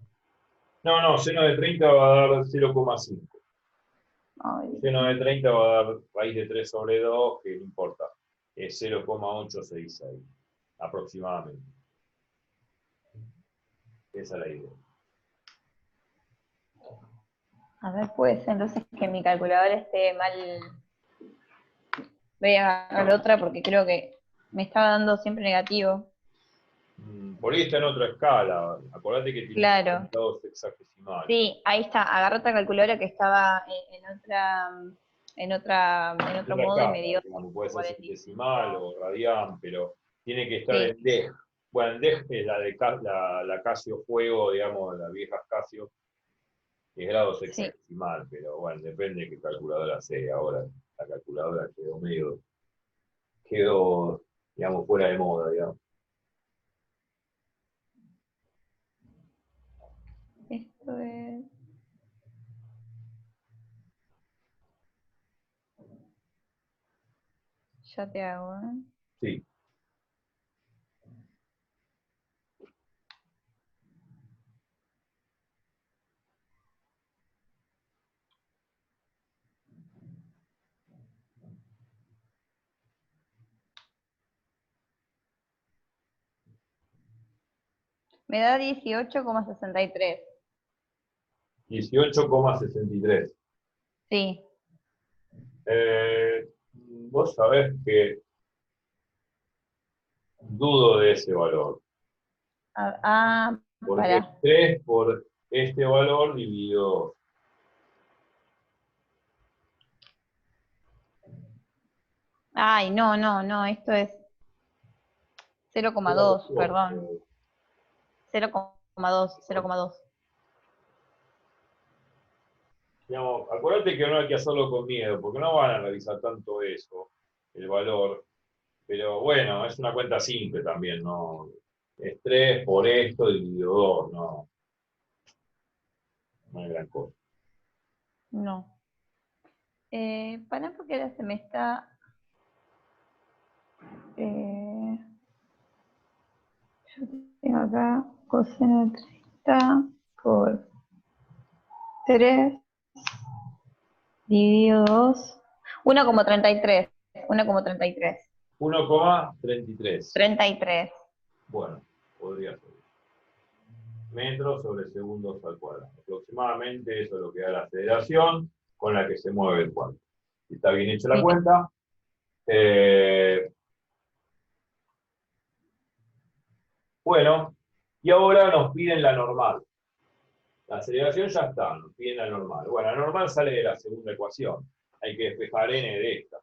No, seno de 30 va a dar 0,5. Ay, Seno de 30 va a dar raíz de 3 sobre 2, que no importa. Es 0,866, aproximadamente. Esa es la idea. a ver, puede ser entonces que mi calculadora esté mal. Voy a agarrar otra porque creo que me estaba dando siempre negativo. Por ahí está en otra escala. Acordate que tiene Claro. lados hexagesimales. Sí, ahí está. Agarré otra calculadora que estaba en otro modo y Escala, me dio digamos, puede ser 45. centesimal o radian, pero tiene que estar Sí. en DEG. Bueno, en DEG es la Casio Fuego, digamos, la vieja Casio, es grados hexagesimal, pero bueno, depende de qué calculadora sea. Ahora la calculadora quedó, digamos, fuera de moda, digamos. Esto es. Ya te hago, ¿eh? Sí. Me da 18,63. 18,63. Sí. Vos sabés que dudo de ese valor. Porque es Para. 3 por este valor dividido. Ay, no, esto es 0,2, perdón. 0,2. Digamos, acuérdate que no hay que hacerlo con miedo, porque no van a revisar tanto eso, el valor. Pero bueno, es una cuenta simple también, ¿no? Es 3 por esto dividido 2, no. No hay gran cosa. No. Para porque ahora se me está. Yo tengo acá coseno de 30 por 3 dividido 2. 1,33. 1,33. 1,33. 33. Bueno, podría ser. Metros sobre segundos al cuadrado. Aproximadamente eso es lo que da la aceleración con la que se mueve el cuerpo. Si está bien hecha la Sí. cuenta. Bueno, y ahora nos piden la normal. La aceleración ya está, nos piden la normal. Bueno, la normal sale de la segunda ecuación. Hay que despejar n de esta.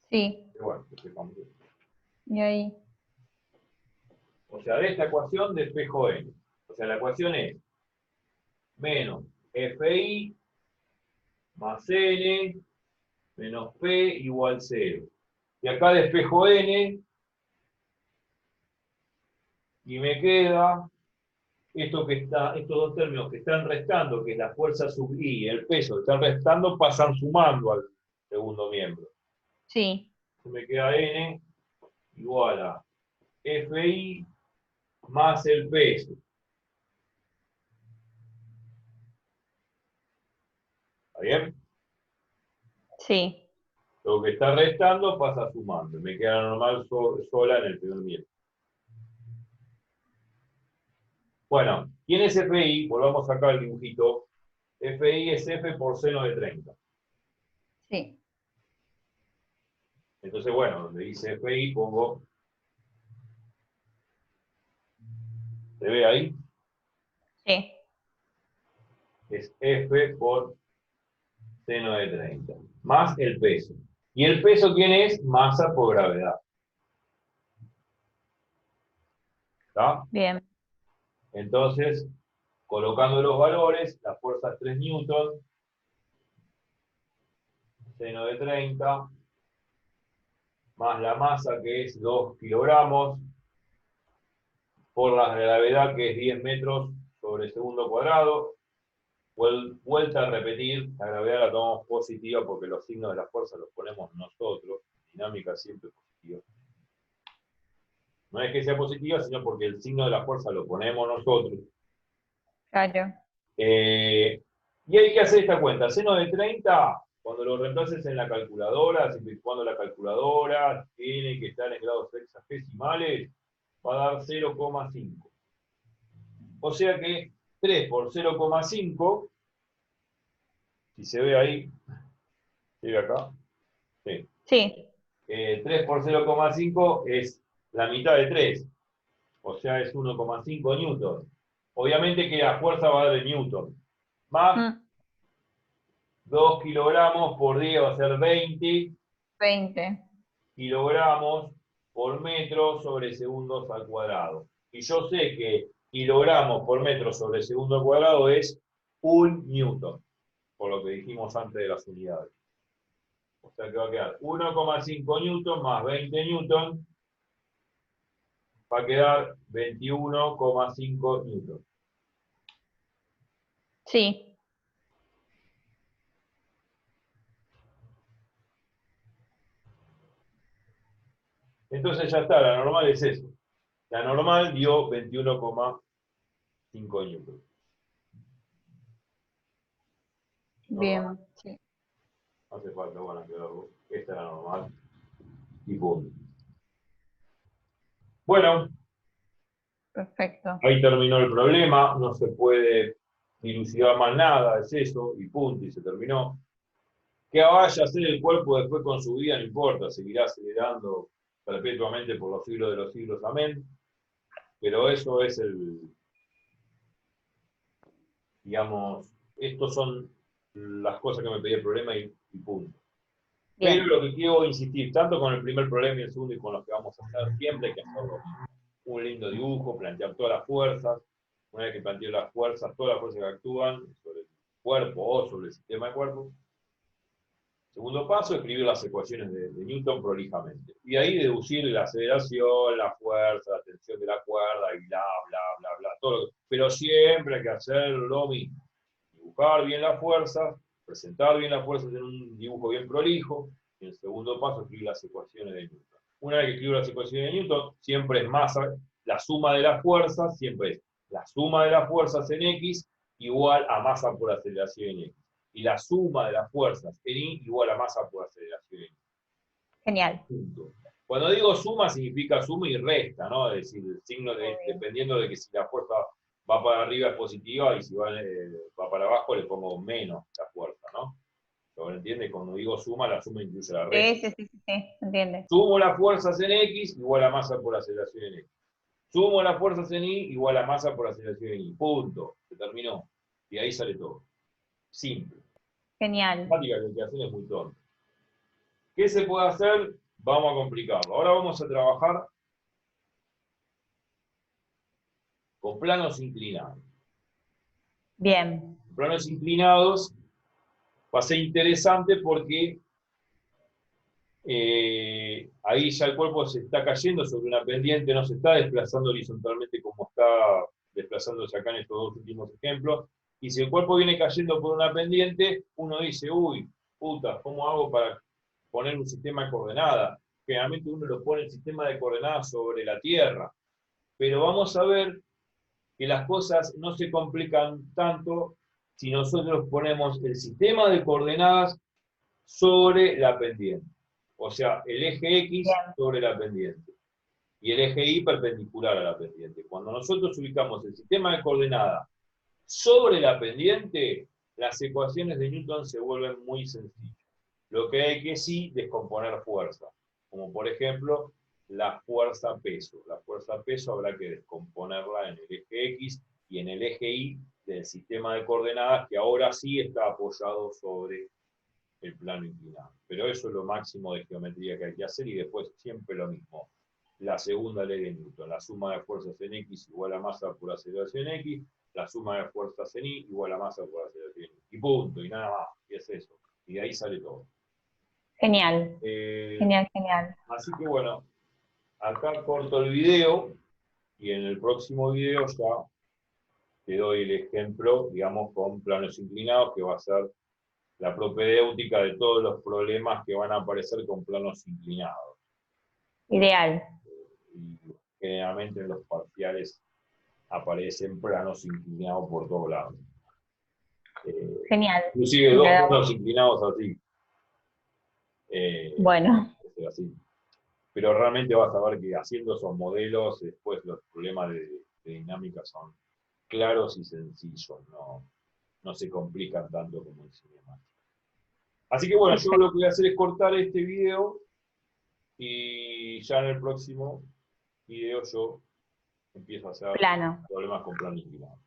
Sí. Pero bueno, despejamos esta. Y ahí. O sea, de esta ecuación despejo n. O sea, la ecuación es menos fi más n menos p igual 0. Y acá despejo n y me queda estos dos términos que están restando, que es la fuerza sub i y el peso que están restando, pasan sumando al segundo miembro. Sí. Me queda n igual a fi más el peso. ¿Está bien? Sí. Lo que está restando pasa sumando. Me queda normal sola en el primer miembro. Bueno, ¿quién es FI? Volvamos acá al dibujito. FI es F por seno de 30. Sí. Entonces, bueno, donde dice FI pongo... ¿Se ve ahí? Sí. Es F por seno de 30. Más el peso. ¿Y el peso quién es? Masa por gravedad. ¿Está? Bien. Entonces, colocando los valores, la fuerza es 3 newton, seno de 30, más la masa que es 2 kilogramos, por la gravedad que es 10 metros sobre segundo cuadrado. Vuelta a repetir, la gravedad la tomamos positiva porque los signos de la fuerza los ponemos nosotros, dinámica siempre positiva. No es que sea positiva, sino porque el signo de la fuerza lo ponemos nosotros. Claro. Y hay que hacer esta cuenta. Seno de 30, cuando lo reemplaces en la calculadora, siempre y cuando la calculadora tiene que estar en grados hexagesimales, va a dar 0,5. O sea que 3 por 0,5, si se ve ahí, ¿se ve acá? Sí. Sí. 3 por 0,5 es la mitad de 3, o sea es 1,5 newton. Obviamente que la fuerza va a dar en newton, más 2 kilogramos por día va a ser 20 kilogramos por metro sobre segundos al cuadrado. Y yo sé que kilogramos por metro sobre segundo al cuadrado es 1 newton, por lo que dijimos antes de las unidades. O sea que va a quedar 1,5 newton más 20 newton, va a quedar 21,5 newton. Sí. Entonces ya está, la normal es eso. La normal dio 21,5 newton. Bien, sí. No hace falta, bueno, aclararlo. Esta es la normal. Y punto. Bueno, Perfecto. ahí terminó el problema. No se puede dilucidar más nada, es eso, y punto, y se terminó. Que vaya a hacer el cuerpo después con su vida, no importa, seguirá acelerando perpetuamente por los siglos de los siglos, amén. Pero eso es digamos, estos son las cosas que me pedía el problema y punto. Bien. Pero lo que quiero insistir, tanto con el primer problema y el segundo y con los que vamos a hacer, siempre hay que hacerlo. Un lindo dibujo, plantear todas las fuerzas. Una vez que planteo las fuerzas, todas las fuerzas que actúan sobre el cuerpo o sobre el sistema de cuerpo. Segundo paso, escribir las ecuaciones de Newton prolijamente. Y ahí deducir la aceleración, la fuerza, la tensión de la cuerda y bla, bla, bla, bla. Todo. Pero siempre hay que hacer lo mismo. Dibujar bien las fuerzas, presentar bien las fuerzas en un dibujo bien prolijo. Y en el segundo paso, escribir las ecuaciones de Newton. Una vez que escribo las ecuaciones de Newton, siempre es masa, la suma de las fuerzas, siempre es la suma de las fuerzas en X igual a masa por aceleración en X. Y la suma de las fuerzas en Y igual a masa por aceleración en Y. Genial. Punto. Cuando digo suma, significa suma y resta, ¿no? Es decir, el signo dependiendo de que si la fuerza va para arriba es positiva y si va para abajo le pongo menos la fuerza, ¿no? ¿Lo entiende? Cuando digo suma, la suma incluye la resta. Sí, entiende. Sumo las fuerzas en X igual a masa por aceleración en X. Sumo las fuerzas en Y igual a masa por aceleración en Y. Punto. Se terminó. Y ahí sale todo. Simple. Genial. La calculación es muy tonta. ¿Qué se puede hacer? Vamos a complicarlo. Ahora vamos a trabajar con planos inclinados. Bien. Planos inclinados va a ser interesante porque ahí ya el cuerpo se está cayendo sobre una pendiente, no se está desplazando horizontalmente como está desplazándose acá en estos dos últimos ejemplos. Y si el cuerpo viene cayendo por una pendiente, uno dice, uy, puta, ¿cómo hago para poner un sistema de coordenadas? Generalmente uno lo pone el sistema de coordenadas sobre la Tierra. Pero vamos a ver que las cosas no se complican tanto si nosotros ponemos el sistema de coordenadas sobre la pendiente. O sea, el eje X sobre la pendiente. Y el eje Y perpendicular a la pendiente. Cuando nosotros ubicamos el sistema de coordenadas sobre la pendiente, las ecuaciones de Newton se vuelven muy sencillas. Lo que hay que sí descomponer fuerza. Como por ejemplo, la fuerza-peso. La fuerza-peso habrá que descomponerla en el eje X y en el eje Y del sistema de coordenadas, que ahora sí está apoyado sobre el plano inclinado. Pero eso es lo máximo de geometría que hay que hacer y después siempre lo mismo. La segunda ley de Newton, la suma de fuerzas en X igual a masa por aceleración X, la suma de fuerzas en I igual a masa por acero en I. Y punto, y nada más. Y es eso. Y de ahí sale todo. Genial. Genial, genial. Así que bueno, acá corto el video y en el próximo video ya te doy el ejemplo, digamos, con planos inclinados, que va a ser la propedéutica de todos los problemas que van a aparecer con planos inclinados. Ideal. Y generalmente en los parciales aparecen planos inclinados por todos lados. Genial. Inclusive dos planos inclinados así. Bueno. Así. Pero realmente vas a ver que haciendo esos modelos, después los problemas de dinámica son claros y sencillos, no se complican tanto como en cinemática. Así que bueno, yo lo que voy a hacer es cortar este video y ya en el próximo video yo empiezo a hacer problemas con plano inclinado.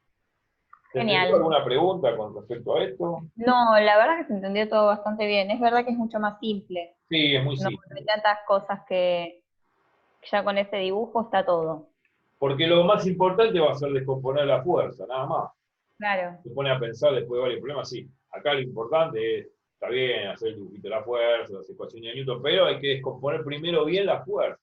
¿Tienes alguna pregunta con respecto a esto? No, la verdad que se entendió todo bastante bien. Es verdad que es mucho más simple. Sí, es muy simple. No hay tantas cosas que ya con ese dibujo está todo. Porque lo más importante va a ser descomponer la fuerza, nada más. Claro. Se pone a pensar después de varios problemas, sí. Acá lo importante es, está bien, hacer el dibujito de la fuerza, las ecuaciones de Newton, pero hay que descomponer primero bien la fuerza.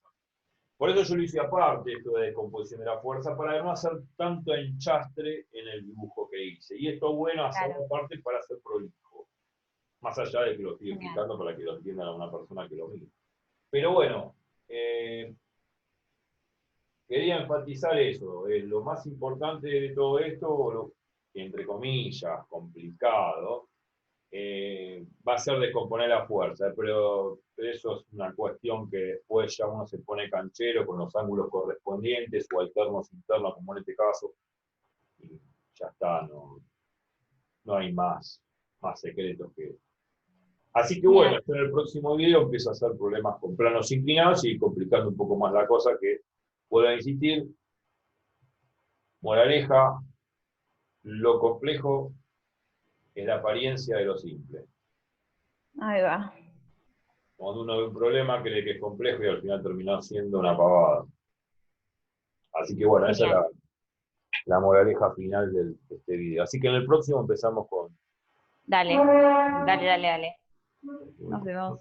Por eso yo lo hice aparte, esto de descomposición de la fuerza, para no hacer tanto enchastre en el dibujo que hice. Y esto es bueno hacerlo aparte para hacer prolijo. Más allá de que lo estoy explicando para que lo entienda una persona que lo mire. Pero bueno, quería enfatizar eso. Lo más importante de todo esto, lo, entre comillas, complicado, va a ser descomponer la fuerza, pero eso es una cuestión que después ya uno se pone canchero con los ángulos correspondientes o alternos internos, como en este caso, y ya está, no hay más secretos que eso. Así que bueno, en el próximo video empiezo a hacer problemas con planos inclinados y complicando un poco más la cosa, que puedo insistir. Moraleja, lo complejo es la apariencia de lo simple. Ahí va. Cuando uno ve un problema cree que es complejo y al final termina siendo una pavada. Así que bueno, esa es la moraleja final de este video. Así que en el próximo empezamos con... Dale. Nos vemos.